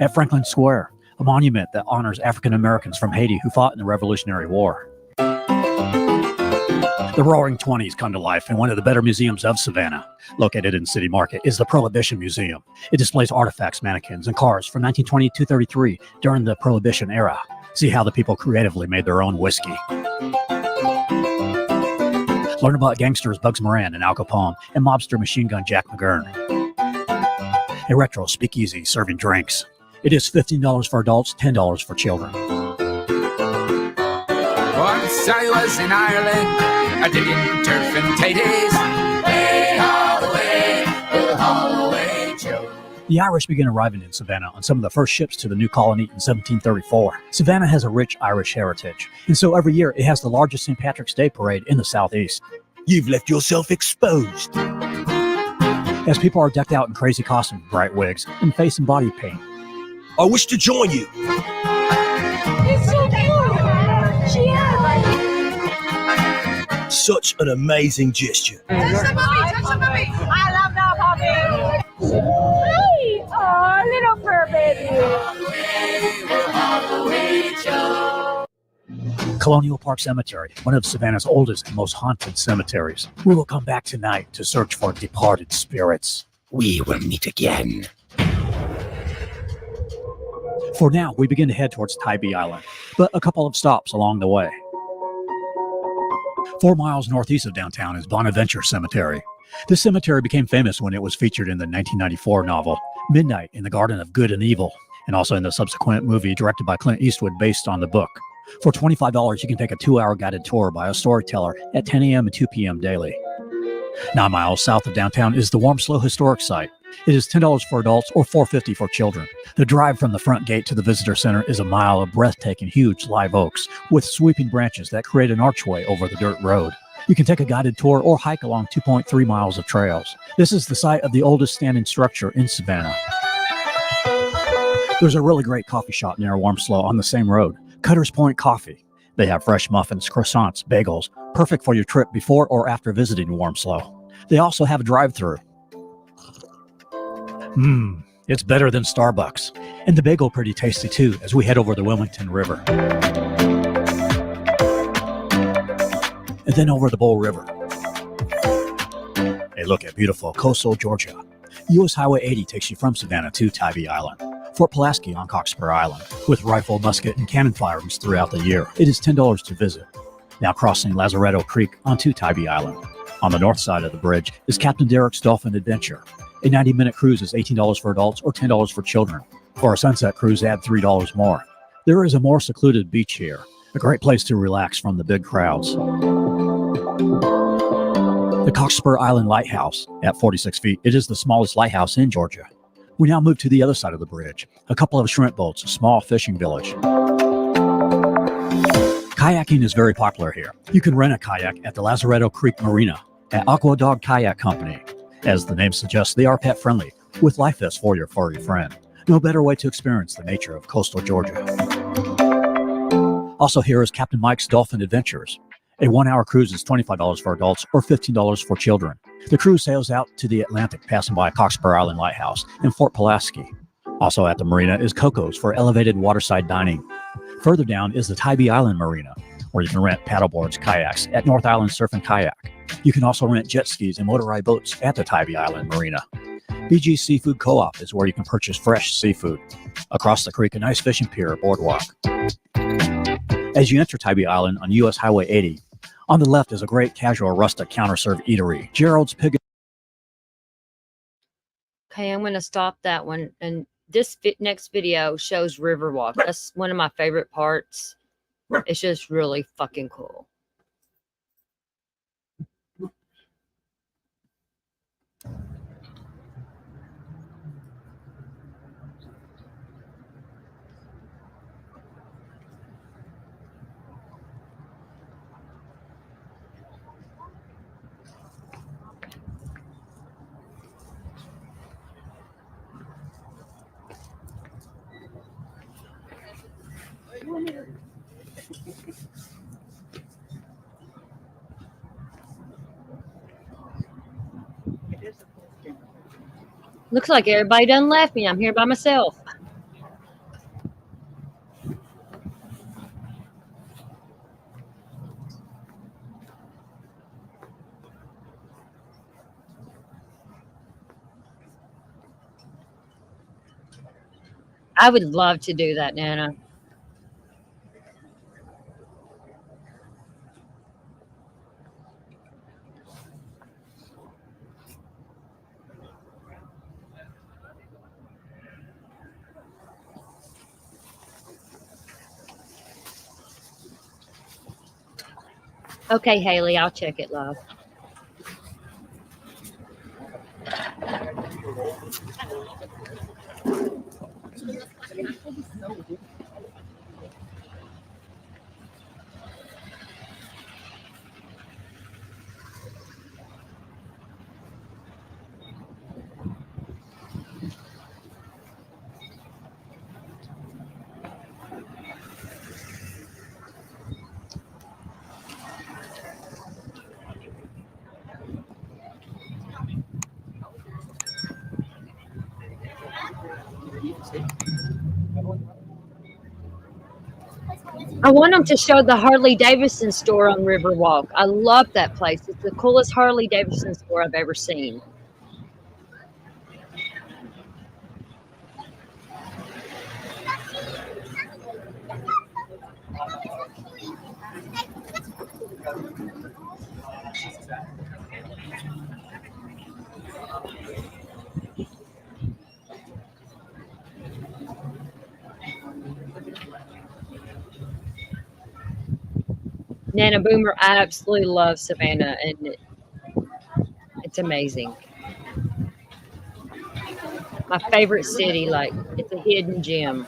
At Franklin Square, a monument that honors African Americans from Haiti who fought in the Revolutionary War. The Roaring Twenties come to life in one of the better museums of Savannah. Located in City Market is the Prohibition Museum. It displays artifacts, mannequins, and cars from 1920 to 1933 during the Prohibition era. See how the people creatively made their own whiskey. Learn about gangsters Bugs Moran and Al Capone and mobster Machine Gun Jack McGurn. A retro speakeasy serving drinks. It is $15 for adults, $10 for children. Once I was in Ireland, I did in turf and tatties. Way Holloway, the Holloway Joe. The Irish began arriving in Savannah on some of the first ships to the new colony in 1734. Savannah has a rich Irish heritage, and so every year it has the largest St. Patrick's Day parade in the southeast. You've left yourself exposed. As people are decked out in crazy costumes, bright wigs, and face and body paint. I wish to join you. It's so cute. She such an amazing gesture. Touch the puppy, touch the puppy. I love that puppy. Hi. Oh, little fur baby. Colonial Park Cemetery, one of Savannah's oldest and most haunted cemeteries. We will come back tonight to search for departed spirits. We will meet again. For now, we begin to head towards Tybee Island, but a couple of stops along the way. 4 miles northeast of downtown is Bonaventure Cemetery. This cemetery became famous when it was featured in the 1994 novel Midnight in the Garden of Good and Evil, and also in the subsequent movie directed by Clint Eastwood based on the book. For $25, you can take a 2-hour guided tour by a storyteller at 10 a.m. and 2 p.m. daily. 9 miles south of downtown is the Warmslow Historic Site. It is $10 for adults or $4.50 for children. The drive from the front gate to the visitor center is a mile of breathtaking huge live oaks with sweeping branches that create an archway over the dirt road. You can take a guided tour or hike along 2.3 miles of trails. This is the site of the oldest standing structure in Savannah. There's a really great coffee shop near Warmslow on the same road, Cutter's Point Coffee. They have fresh muffins, croissants, bagels, perfect for your trip before or after visiting Warmslow. They also have a drive-thru. It's better than Starbucks. And the bagel pretty tasty too as we head over the Wilmington River. And then over the Bull River. Hey, look at beautiful Coastal, Georgia. US Highway 80 takes you from Savannah to Tybee Island. Fort Pulaski on Cockspur Island, with rifle, musket, and cannon firings throughout the year. It is $10 to visit. Now crossing Lazaretto Creek onto Tybee Island. On the north side of the bridge is Captain Derek's Dolphin Adventure. A 90-minute cruise is $18 for adults or $10 for children. For a sunset cruise, add $3 more. There is a more secluded beach here, a great place to relax from the big crowds. The Cockspur Island Lighthouse, at 46 feet, it is the smallest lighthouse in Georgia. We now move to the other side of the bridge, a couple of shrimp boats, a small fishing village. Kayaking is very popular here. You can rent a kayak at the Lazaretto Creek Marina at Aqua Dog Kayak Company. As the name suggests, they are pet-friendly, with life vests for your furry friend. No better way to experience the nature of coastal Georgia. Also here is Captain Mike's Dolphin Adventures. A 1-hour cruise is $25 for adults or $15 for children. The cruise sails out to the Atlantic, passing by Cockspur Island Lighthouse and Fort Pulaski. Also at the marina is Coco's for elevated waterside dining. Further down is the Tybee Island Marina, where you can rent paddleboards, kayaks at North Island Surf and Kayak. You can also rent jet skis and motorized boats at the Tybee Island Marina. BG Seafood Co-op is where you can purchase fresh seafood. Across the creek, a nice fishing pier boardwalk. As you enter Tybee Island on US Highway 80, on the left is a great casual rustic counter-serve eatery, Gerald's Pig. Okay, I'm going to stop that one. And this next video shows Riverwalk. That's one of my favorite parts. It's just really fucking cool. Looks like everybody done left me. I'm here by myself. I would love to do that, Nana. Okay, Haley, I'll check it, love. I want them to show the Harley Davidson store on Riverwalk. I love that place. It's the coolest Harley Davidson store I've ever seen. Nana Boomer, I absolutely love Savannah, and it's amazing. My favorite city, like it's a hidden gem.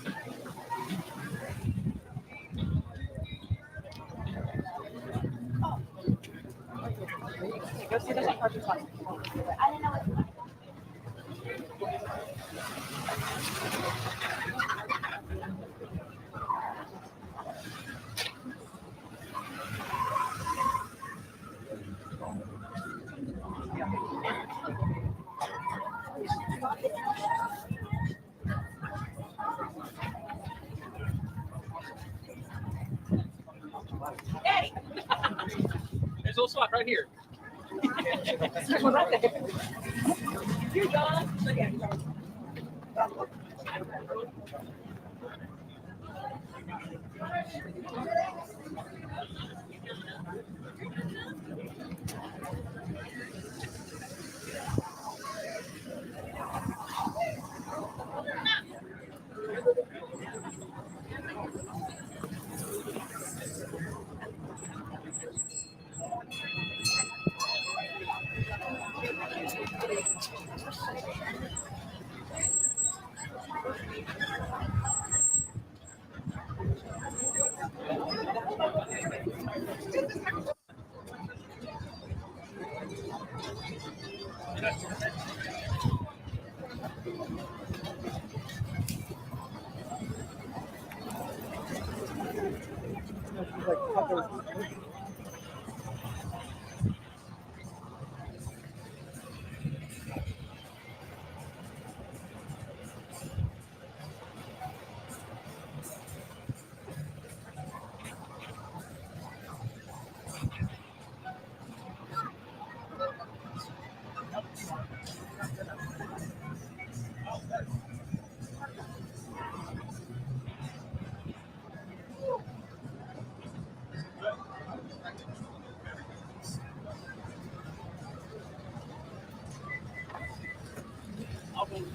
There's a little spot right here.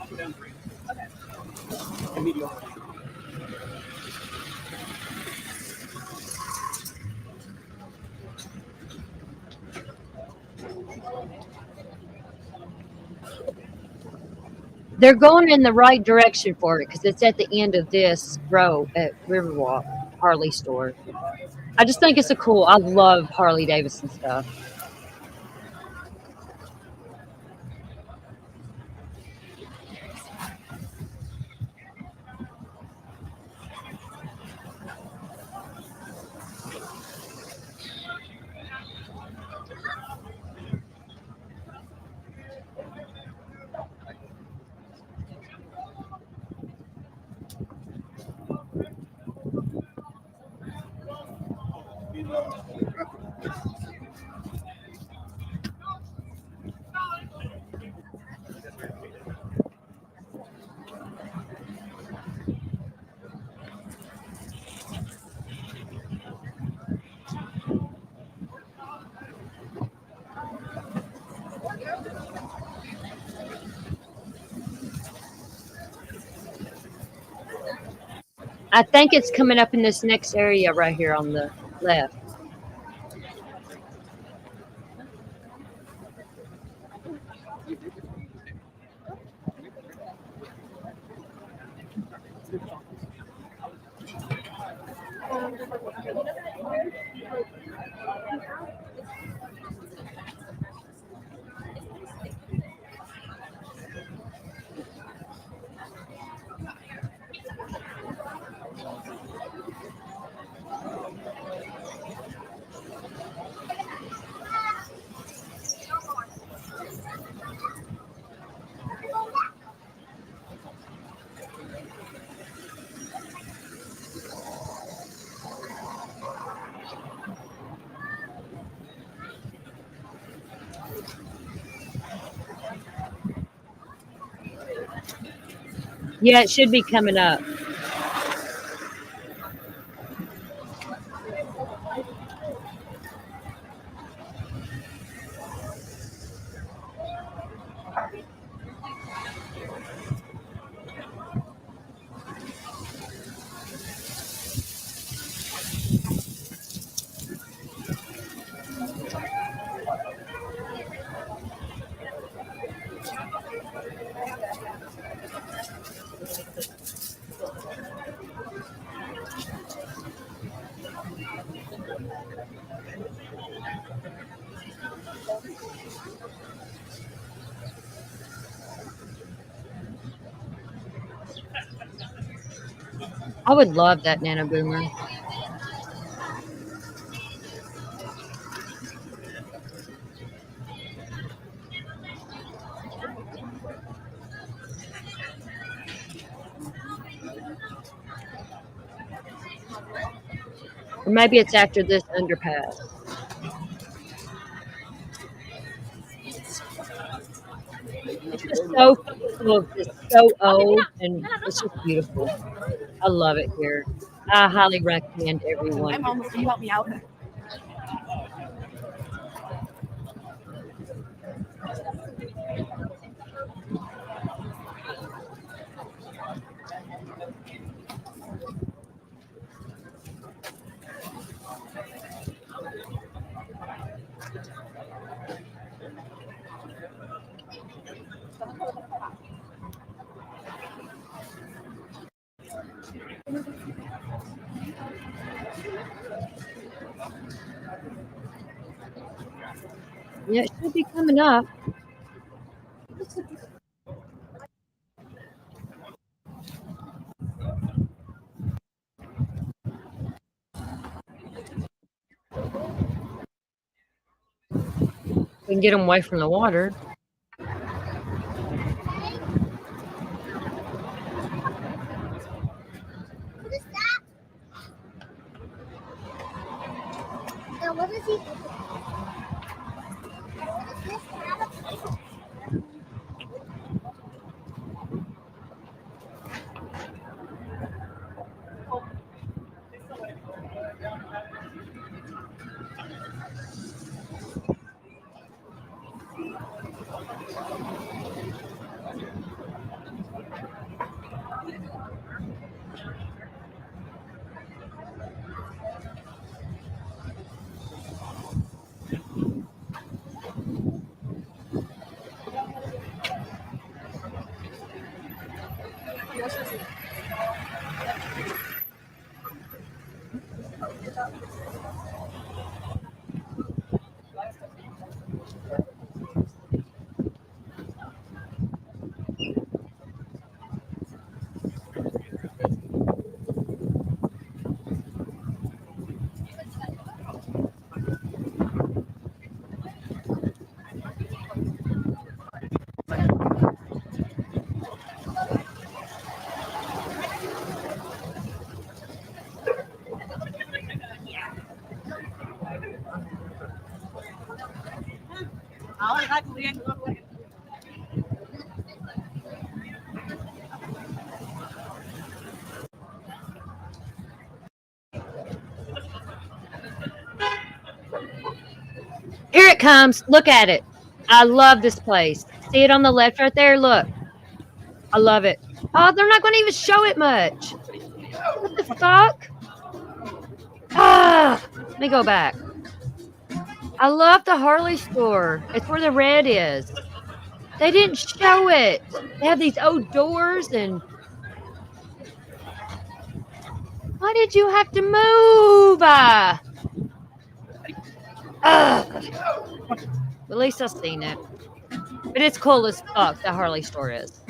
I'll go down 3. Okay. And meet you over there. They're going in the right direction for it because it's at the end of this row at Riverwalk Harley store. I just think it's I love Harley Davidson stuff. I think it's coming up in this next area right here on the left. Yeah, it should be coming up. I would love that Nano Boomer. Or maybe it's after this underpass. It's just so full, it's so old, and it's just beautiful. I love it here. I highly recommend everyone. My mom, can you help me out? Yeah, it should be coming up. We can get them away from the water. What is that? Now, what is he? What is this? Here it comes. Look at it. I love this place. See it on the left right there? Look. I love it. Oh, they're not going to even show it much. What the fuck? Ah, let me go back. I love the Harley store. It's where the red is. They didn't show it. They have these old doors and... Why did you have to move? At least I've seen it. But it's cool as fuck, the Harley store is.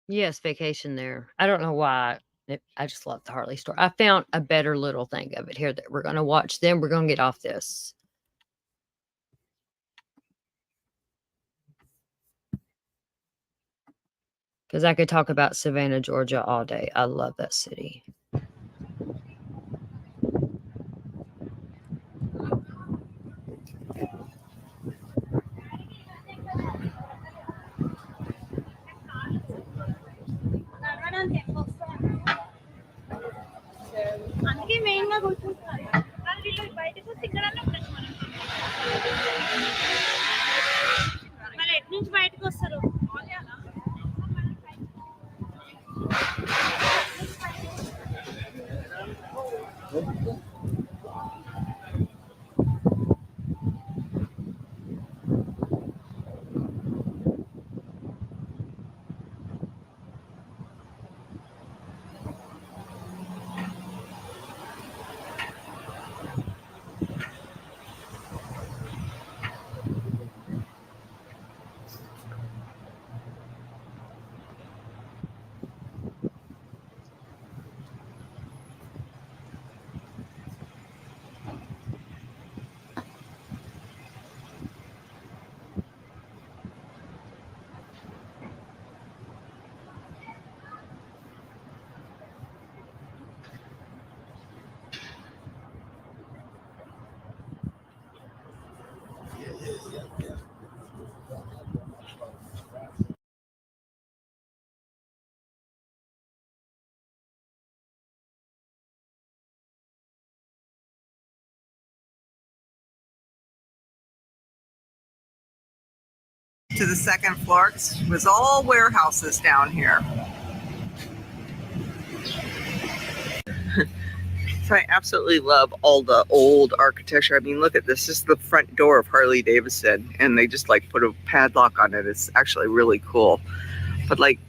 Yes, vacation there. I don't know why. I just love the Harley story. I found a better little thing of it here that we're going to watch. Then we're going to get off this. Because I could talk about Savannah, Georgia all day. I love that city. to the second floor. It was all warehouses down here. So I absolutely love all the old architecture. I mean, look at this. This is the front door of Harley Davidson, and they just like put a padlock on it. It's actually really cool. But like,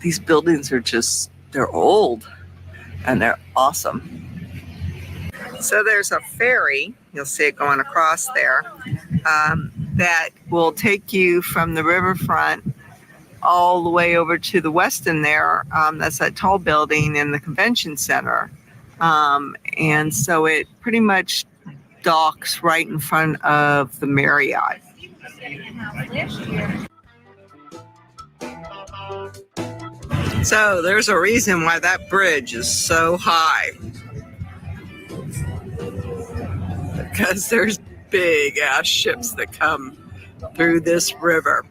these buildings are just, they're old and they're awesome. So there's a ferry, you'll see it going across there, that will take you from the riverfront all the way over to the Westin there. That's that tall building in the convention center. And so it pretty much docks right in front of the Marriott. So there's a reason why that bridge is so high. Because there's big ass ships that come through this river.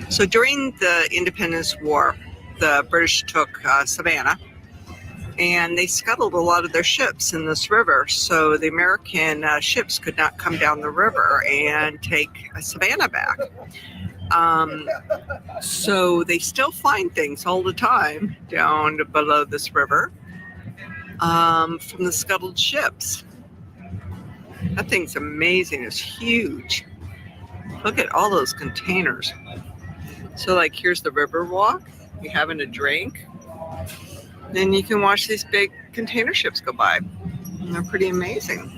So during the Independence War, the British took Savannah, and they scuttled a lot of their ships in this river. So the American ships could not come down the river and take Savannah back. So they still find things all the time down below this river from the scuttled ships. That thing's amazing. It's huge. Look at all those containers. So like, here's the river walk. You're having a drink. Then you can watch these big container ships go by. And they're pretty amazing.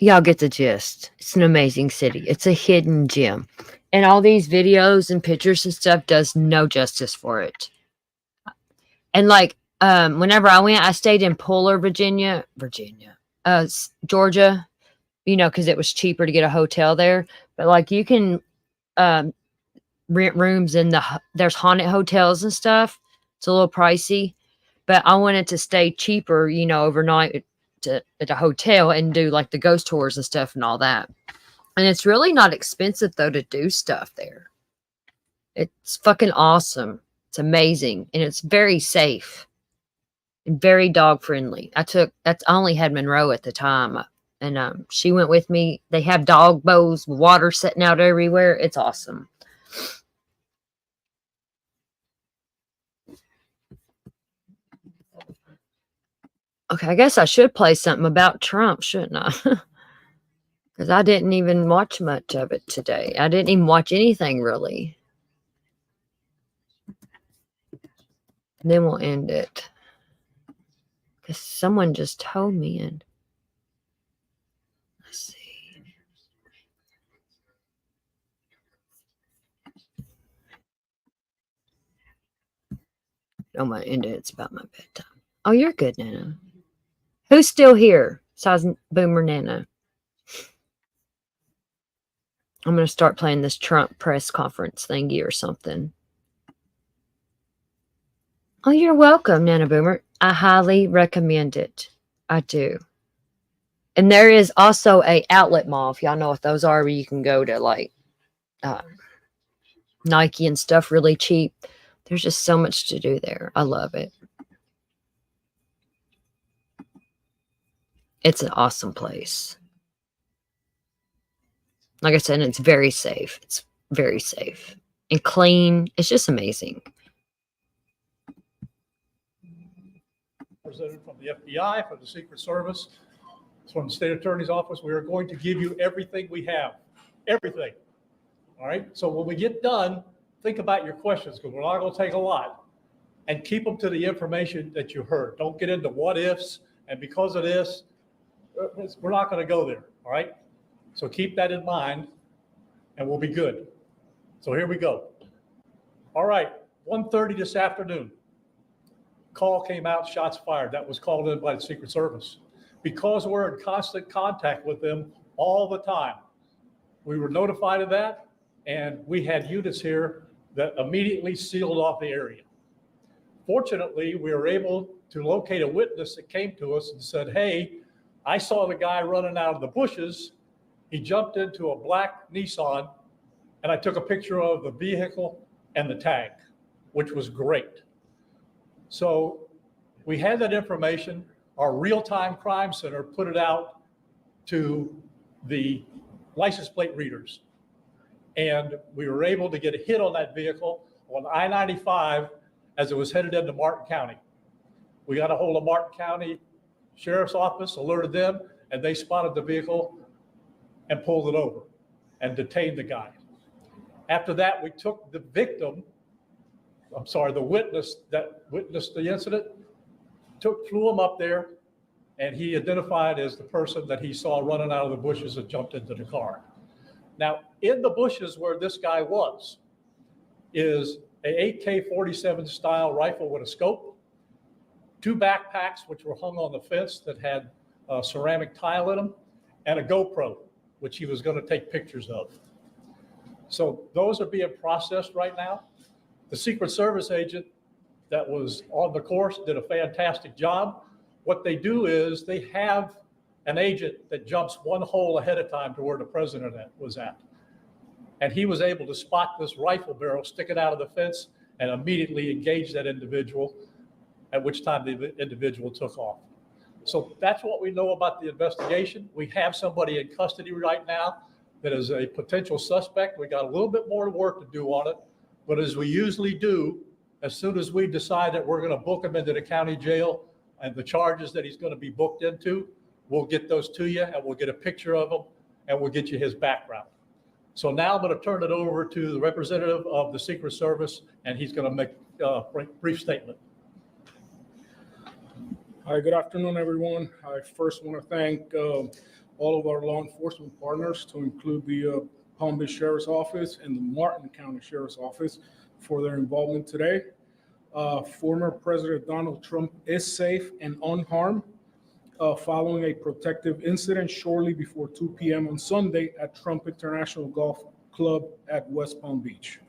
Y'all get the gist. It's an amazing city. It's a hidden gem. And all these videos and pictures and stuff does no justice for it. And like, whenever I went, I stayed in Puller, Georgia, you know, because it was cheaper to get a hotel there. But like, you can rent rooms in there's haunted hotels and stuff. It's a little pricey, but I wanted to stay cheaper, you know, overnight at a hotel and do like the ghost tours and stuff and all that. And it's really not expensive though to do stuff there. It's fucking awesome. It's amazing, and it's very safe and very dog friendly. I only had Monroe at the time, and she went with me. They have dog bows, water sitting out everywhere. It's awesome. Okay, I guess I should play something about Trump, shouldn't I? Because I didn't even watch much of it today. I didn't even watch anything, really. And then we'll end it. Because someone just told me, and let's see. I'm going to end it. It's about my bedtime. Oh, you're good, Nana. Who's still here? Besides Boomer Nana. I'm going to start playing this Trump press conference thingy or something. Oh, you're welcome, Nana Boomer. I highly recommend it. I do. And there is also a outlet mall, if y'all know what those are, where you can go to like Nike and stuff really cheap. There's just so much to do there. I love it. It's an awesome place. Like I said, it's very safe. It's very safe. and clean. It's just amazing. Representative from the FBI, from the Secret Service, from the State Attorney's Office. We are going to give you everything we have, everything. All right. So when we get done, think about your questions because we're not going to take a lot, and keep them to the information that you heard. Don't get into what ifs and because of this, we're not going to go there. All right. So keep that in mind, and we'll be good. So here we go. All right. 1:30 this afternoon. Call came out, shots fired. That was called in by the Secret Service. Because we're in constant contact with them all the time, we were notified of that, and we had units here that immediately sealed off the area. Fortunately, we were able to locate a witness that came to us and said, hey, I saw the guy running out of the bushes. He jumped into a black Nissan, and I took a picture of the vehicle and the tag, which was great. So we had that information. Our real-time crime center put it out to the license plate readers. And we were able to get a hit on that vehicle on I-95 as it was headed into Martin County. We got a hold of Martin County Sheriff's Office, alerted them, and they spotted the vehicle and pulled it over and detained the guy. After that, we took the witness that witnessed the incident, flew him up there, and he identified as the person that he saw running out of the bushes and jumped into the car. Now, in the bushes where this guy was is a AK-47 style rifle with a scope, 2 backpacks which were hung on the fence that had ceramic tile in them, and a GoPro, which he was going to take pictures of. So those are being processed right now. The Secret Service agent that was on the course did a fantastic job. What they do is they have an agent that jumps one hole ahead of time to where the president was at. And he was able to spot this rifle barrel, stick it out of the fence, and immediately engage that individual, at which time the individual took off. So that's what we know about the investigation. We have somebody in custody right now that is a potential suspect. We got a little bit more work to do on it, but as we usually do, as soon as we decide that we're going to book him into the county jail and the charges that he's going to be booked into, we'll get those to you and we'll get a picture of him and we'll get you his background. So now I'm going to turn it over to the representative of the Secret Service, and he's going to make a brief statement. Hi, good afternoon, everyone. I first want to thank all of our law enforcement partners, to include the Palm Beach Sheriff's Office and the Martin County Sheriff's Office, for their involvement today. Former President Donald Trump is safe and unharmed following a protective incident shortly before 2 p.m. on Sunday at Trump International Golf Club at West Palm Beach.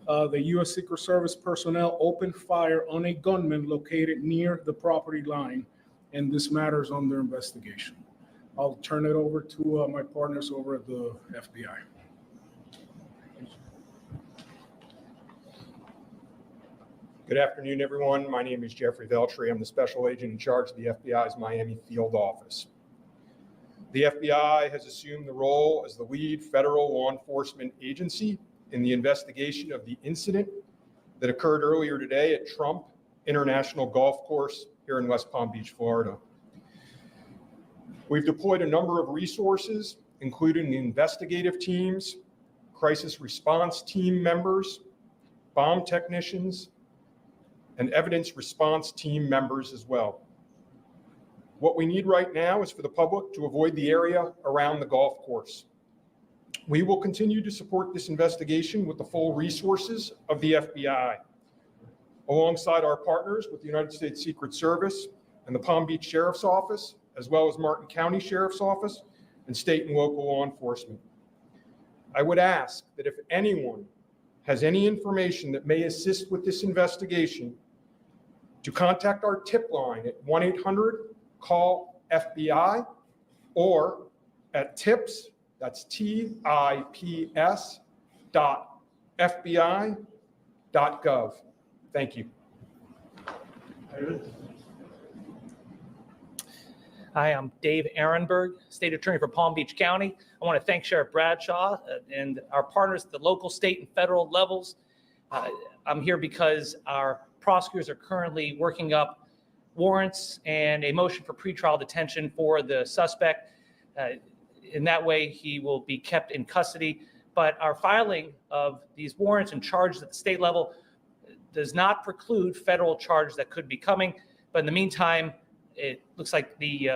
The U.S. Secret Service personnel opened fire on a gunman located near the property line, and this matter is under investigation. I'll turn it over to my partners over at the FBI. Good afternoon, everyone. My name is Jeffrey Veltri. I'm the special agent in charge of the FBI's Miami field office. The FBI has assumed the role as the lead federal law enforcement agency in the investigation of the incident that occurred earlier today at Trump International Golf Course here in West Palm Beach, Florida. We've deployed a number of resources, including investigative teams, crisis response team members, bomb technicians, and evidence response team members as well. What we need right now is for the public to avoid the area around the golf course. We will continue to support this investigation with the full resources of the FBI, alongside our partners with the United States Secret Service and the Palm Beach Sheriff's Office, as well as Martin County Sheriff's Office and state and local law enforcement. I would ask that if anyone has any information that may assist with this investigation, to contact our tip line at 1-800-CALL-FBI or at tips, that's TIPS .fbi.gov. Thank you. Hi, I'm Dave Ehrenberg, State Attorney for Palm Beach County. I want to thank Sheriff Bradshaw and our partners at the local, state, and federal levels. I'm here because our prosecutors are currently working up warrants and a motion for pretrial detention for the suspect. In that way, he will be kept in custody. But our filing of these warrants and charges at the state level does not preclude federal charges that could be coming. But in the meantime, it looks like the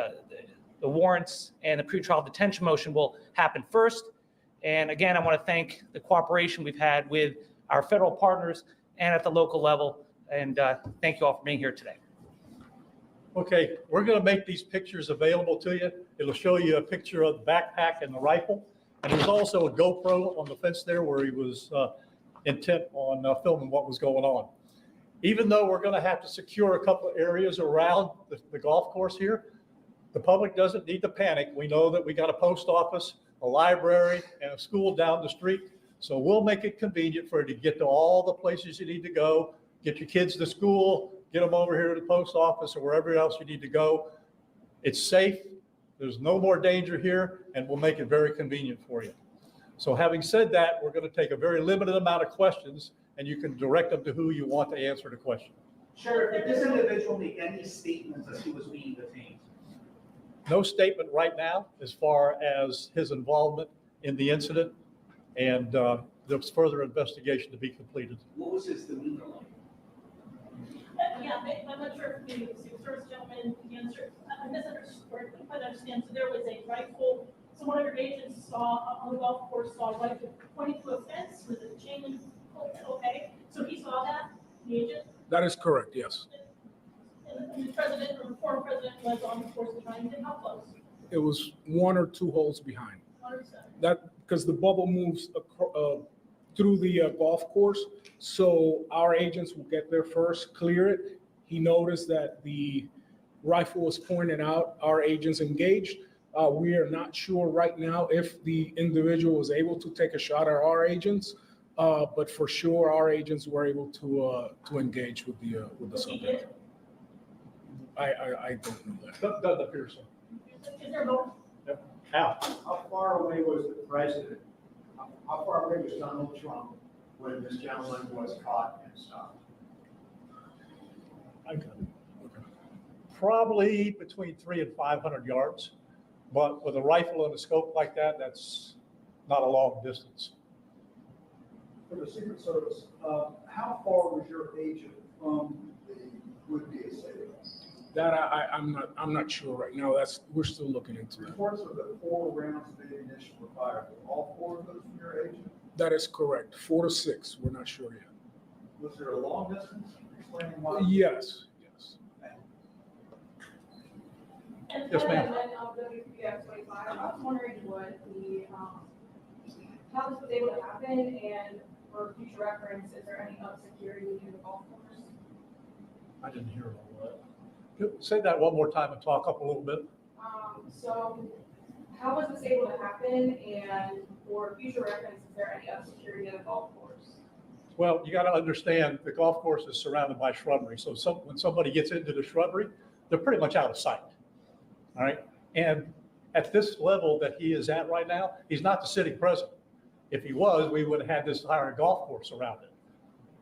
warrants and the pretrial detention motion will happen first. And again, I want to thank the cooperation we've had with our federal partners and at the local level. And thank you all for being here today. Okay, we're going to make these pictures available to you. It'll show you a picture of the backpack and the rifle. And there's also a GoPro on the fence there where he was intent on filming what was going on. Even though we're going to have to secure a couple of areas around the golf course here, the public doesn't need to panic. We know that we got a post office, a library, and a school down the street. So we'll make it convenient for you to get to all the places you need to go, get your kids to school, get them over here to the post office or wherever else you need to go. It's safe. There's no more danger here, and we'll make it very convenient for you. So having said that, we're going to take a very limited amount of questions, and you can direct them to who you want to answer the question. Sheriff, did this individual make any statements as he was being detained? No statement right now as far as his involvement in the incident, and there's further investigation to be completed. What was his demeanor like? Yeah, I'm not sure if the first gentleman answered. I misunderstood, or couldn't quite understand. So there was a rifle. So one of your agents saw on the golf course saw a rifle pointing to a fence with a chain link. Okay, so he saw that, the agent. That is correct, yes. And the president or the former president was on the course behind him. How close? It was 1 or 2 holes behind. 100%. That because the bubble moves through the golf course, so our agents will get there first, clear it. He noticed that the rifle was pointed out. Our agents engaged. We are not sure right now if the individual was able to take a shot at our agents, but for sure our agents were able to engage with the subject. I don't know that. Doesn't appear so. Is there more? Yep. Al. How far away was the president? How far away was Donald Trump when this gentleman was caught and stopped? Okay. Probably between 300 and 500 yards, but with a rifle and a scope like that, that's not a long distance. For the Secret Service, how far was your agent from the would-be assailant? That I'm not sure right now. We're still looking into it. Reports of the 4 rounds of ammunition were fired. Were all 4 of those from your agent? That is correct. 4 to 6. We're not sure yet. Was there a long distance? Explaining why? Yes. And Yes, ma'am. WPF25, I was wondering what how this was able to happen, and for future reference, is there any up security in the golf course? I didn't hear all that. Say that one more time and talk up a little bit. So how was this able to happen, and for future reference, is there any up security in the golf course? Well, you got to understand the golf course is surrounded by shrubbery. So when somebody gets into the shrubbery, they're pretty much out of sight. All right. And at this level that he is at right now, he's not the sitting president. If he was, we would have had this entire golf course around it.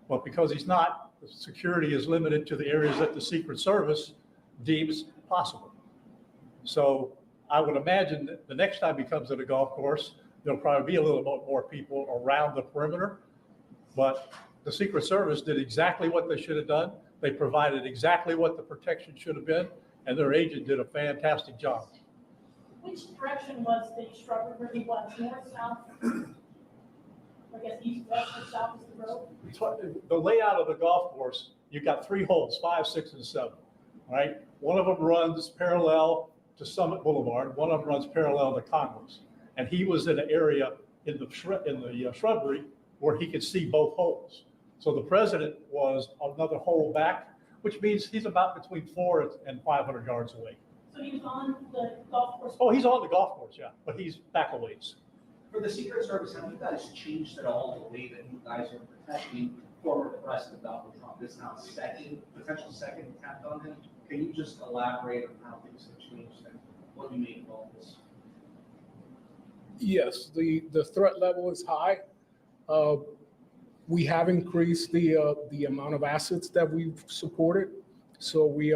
But because he's not, the security is limited to the areas that the Secret Service deems possible. So I would imagine that the next time he comes to the golf course, there'll probably be a little bit more people around the perimeter. But the Secret Service did exactly what they should have done. They provided exactly what the protection should have been, and their agent did a fantastic job. Which direction was the shrubbery really was? North, south? I guess east, west, or south is the road? The layout of the golf course, you've got 3 holes, 5, 6, and 7, right? One of them runs parallel to Summit Boulevard. One of them runs parallel to Congress. And he was in an area in the shrubbery where he could see both holes. So the president was another hole back, which means he's about between 400 and 500 yards away. So he was on the golf course? Oh, he's on the golf course, yeah, but he's back a ways. For the Secret Service, have you guys changed at all the way that you guys are protecting former President Donald Trump? This now potential second attempt on him. Can you just elaborate on how things have changed? What do you make of all this? Yes, the threat level is high. We have increased the amount of assets that we've supported. So we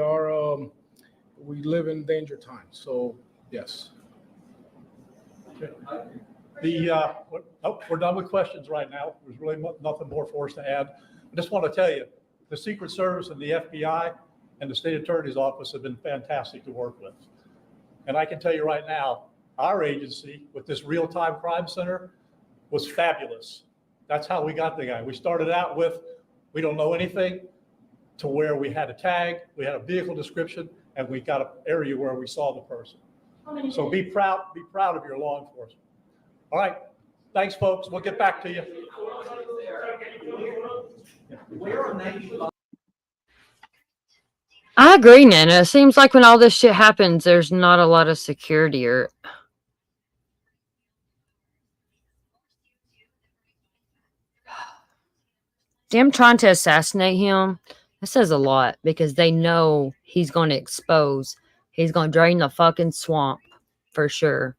live in danger times. So yes. We're done with questions right now. There's really nothing more for us to add. I just want to tell you, the Secret Service and the FBI and the State Attorney's Office have been fantastic to work with. And I can tell you right now, our agency with this real-time crime center was fabulous. That's how we got the guy. We started out with, we don't know anything, to where we had a tag, we had a vehicle description, and we got an area where we saw the person. So be proud of your law enforcement. All right, thanks, folks. We'll get back to you. I agree, Nana. It seems like when all this shit happens, there's not a lot of security or. Them trying to assassinate him, that says a lot because they know he's going to expose. He's going to drain the fucking swamp for sure.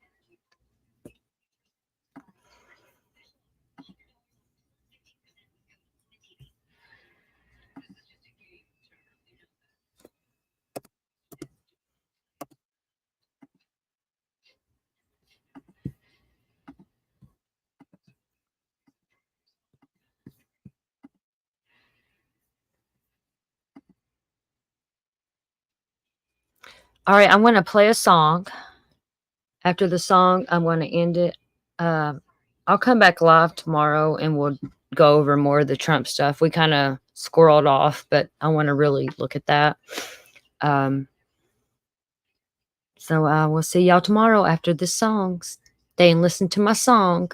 All right, I'm going to play a song. After the song, I'm going to end it. I'll come back live tomorrow and we'll go over more of the Trump stuff. We kind of squirreled off, but I want to really look at that. So we'll see y'all tomorrow after the song. Stay and listen to my song.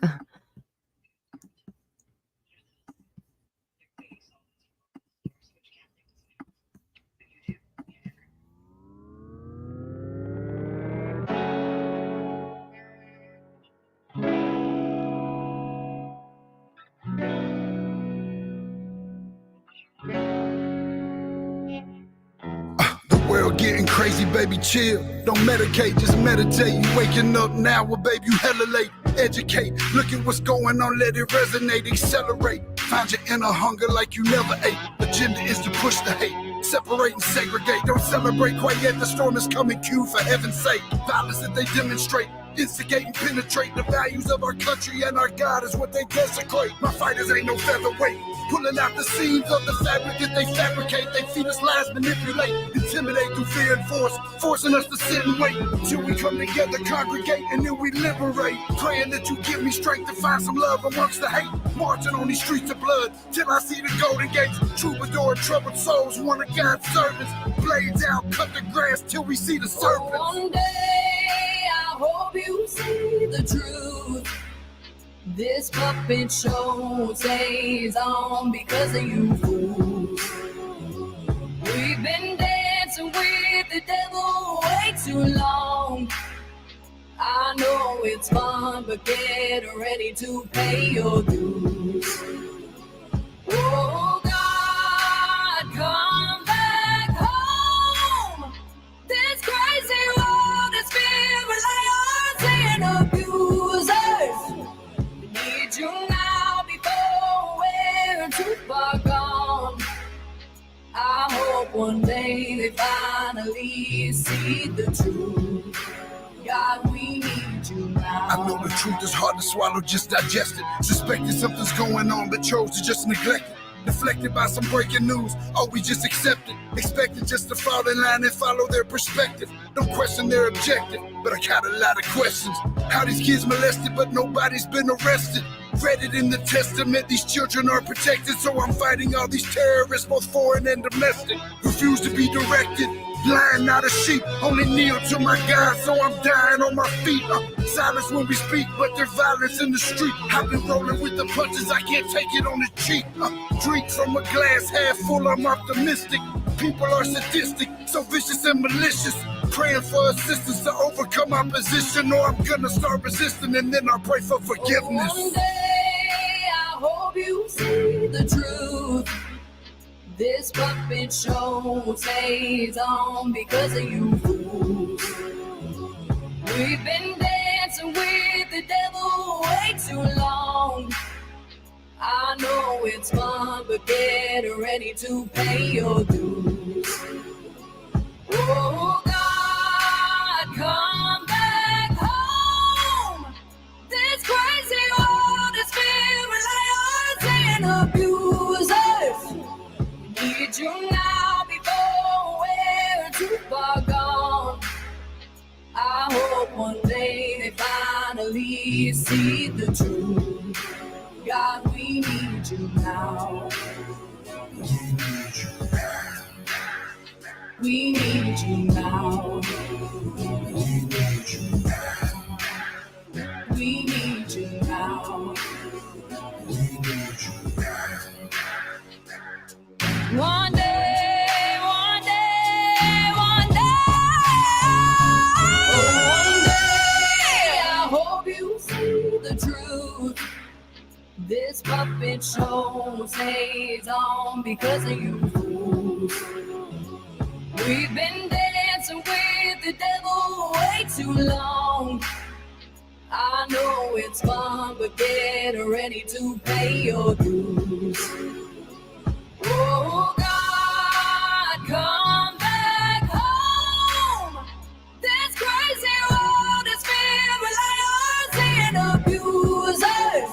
World getting crazy, baby, chill. Don't medicate, just meditate. You waking up now, well, baby, you hella late. Educate, look at what's going on, let it resonate, accelerate. Find your inner hunger like you never ate. Agenda is to push the hate, separate and segregate. Don't celebrate quite yet, the storm is coming, Q, for heaven's sake. Violence that they demonstrate, instigate and penetrate the values of our country and our God is what they desecrate. My fighters ain't no featherweight, pulling out the seams of the fabric that they fabricate. They feed us lies, manipulate, intimidate through fear and force, forcing us to sit and wait till we come together, congregate, and then we liberate. Praying that you give me strength to find some love amongst the hate. Marching on these streets of blood till I see the golden gates. Troubadour, troubled souls, one of God's servants. Blades out, cut the grass till we see the serpent. One day I hope you see the truth. This puppet show stays on because of you fools. We've been dancing with the devil way too long. I know it's fun, but get ready to pay your dues. Oh God, come back home. This crazy world is filled with liars and abusers. We need you now before we're too far gone. I hope one day they finally see the truth. God, we need you now. I know the truth is hard to swallow, just digest it. Suspected something's going on, but chose to just neglect it. Deflected by some breaking news, oh, we just accept it. Expected just to fall in line and follow their perspective. Don't question their objective, but I got a lot of questions. How these kids molested, but nobody's been arrested. Read it in the testament, these children are protected. So I'm fighting all these terrorists, both foreign and domestic. Refuse to be directed, blind, not a sheep. Only kneel to my God, so I'm dying on my feet. Silence when we speak, but there's violence in the street. I've been rolling with the punches, I can't take it on the cheap. Drink from a glass half full, I'm optimistic. People are sadistic, so vicious and malicious. Praying for assistance to overcome opposition, or I'm gonna start resisting and then I'll pray for forgiveness. One day I hope you see the truth. This puppet show stays on because of you fools. We've been dancing with the devil way too long. I know it's fun, but get ready to pay your dues. Oh God, come back home. This crazy world is filled with liars and abusers. We need you now before we're too far gone. I hope one day they finally see the truth. God, we need you now. We need you now. We need you now. One day, one day, one day. Oh, one day, I hope you see the truth. This puppet show stays on because of you fools. We've been dancing with the devil way too long. I know it's fun, but get ready to pay your dues. Oh God, come back home. This crazy world is filled with liars and abusers.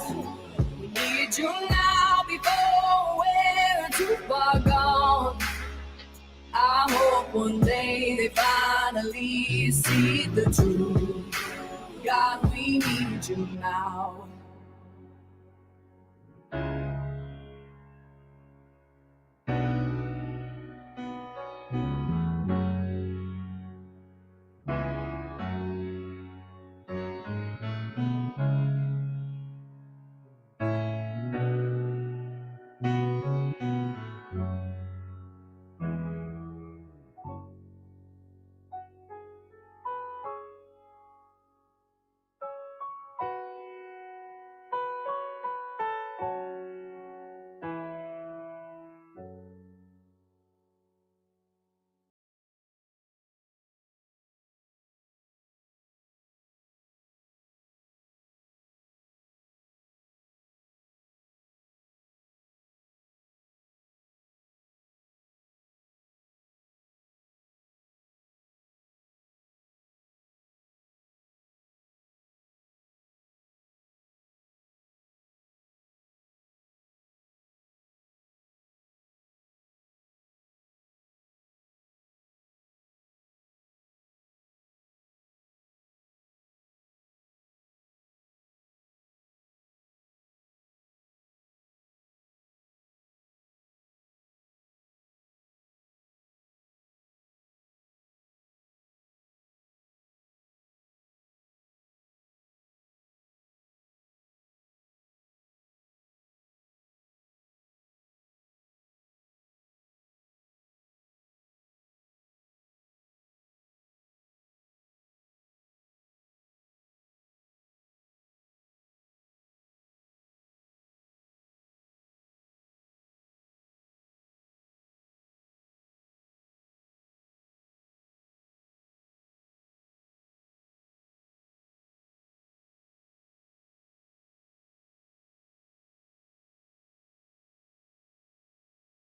We need you now before we're too far gone. I hope one day they finally see the truth. God, we need you now.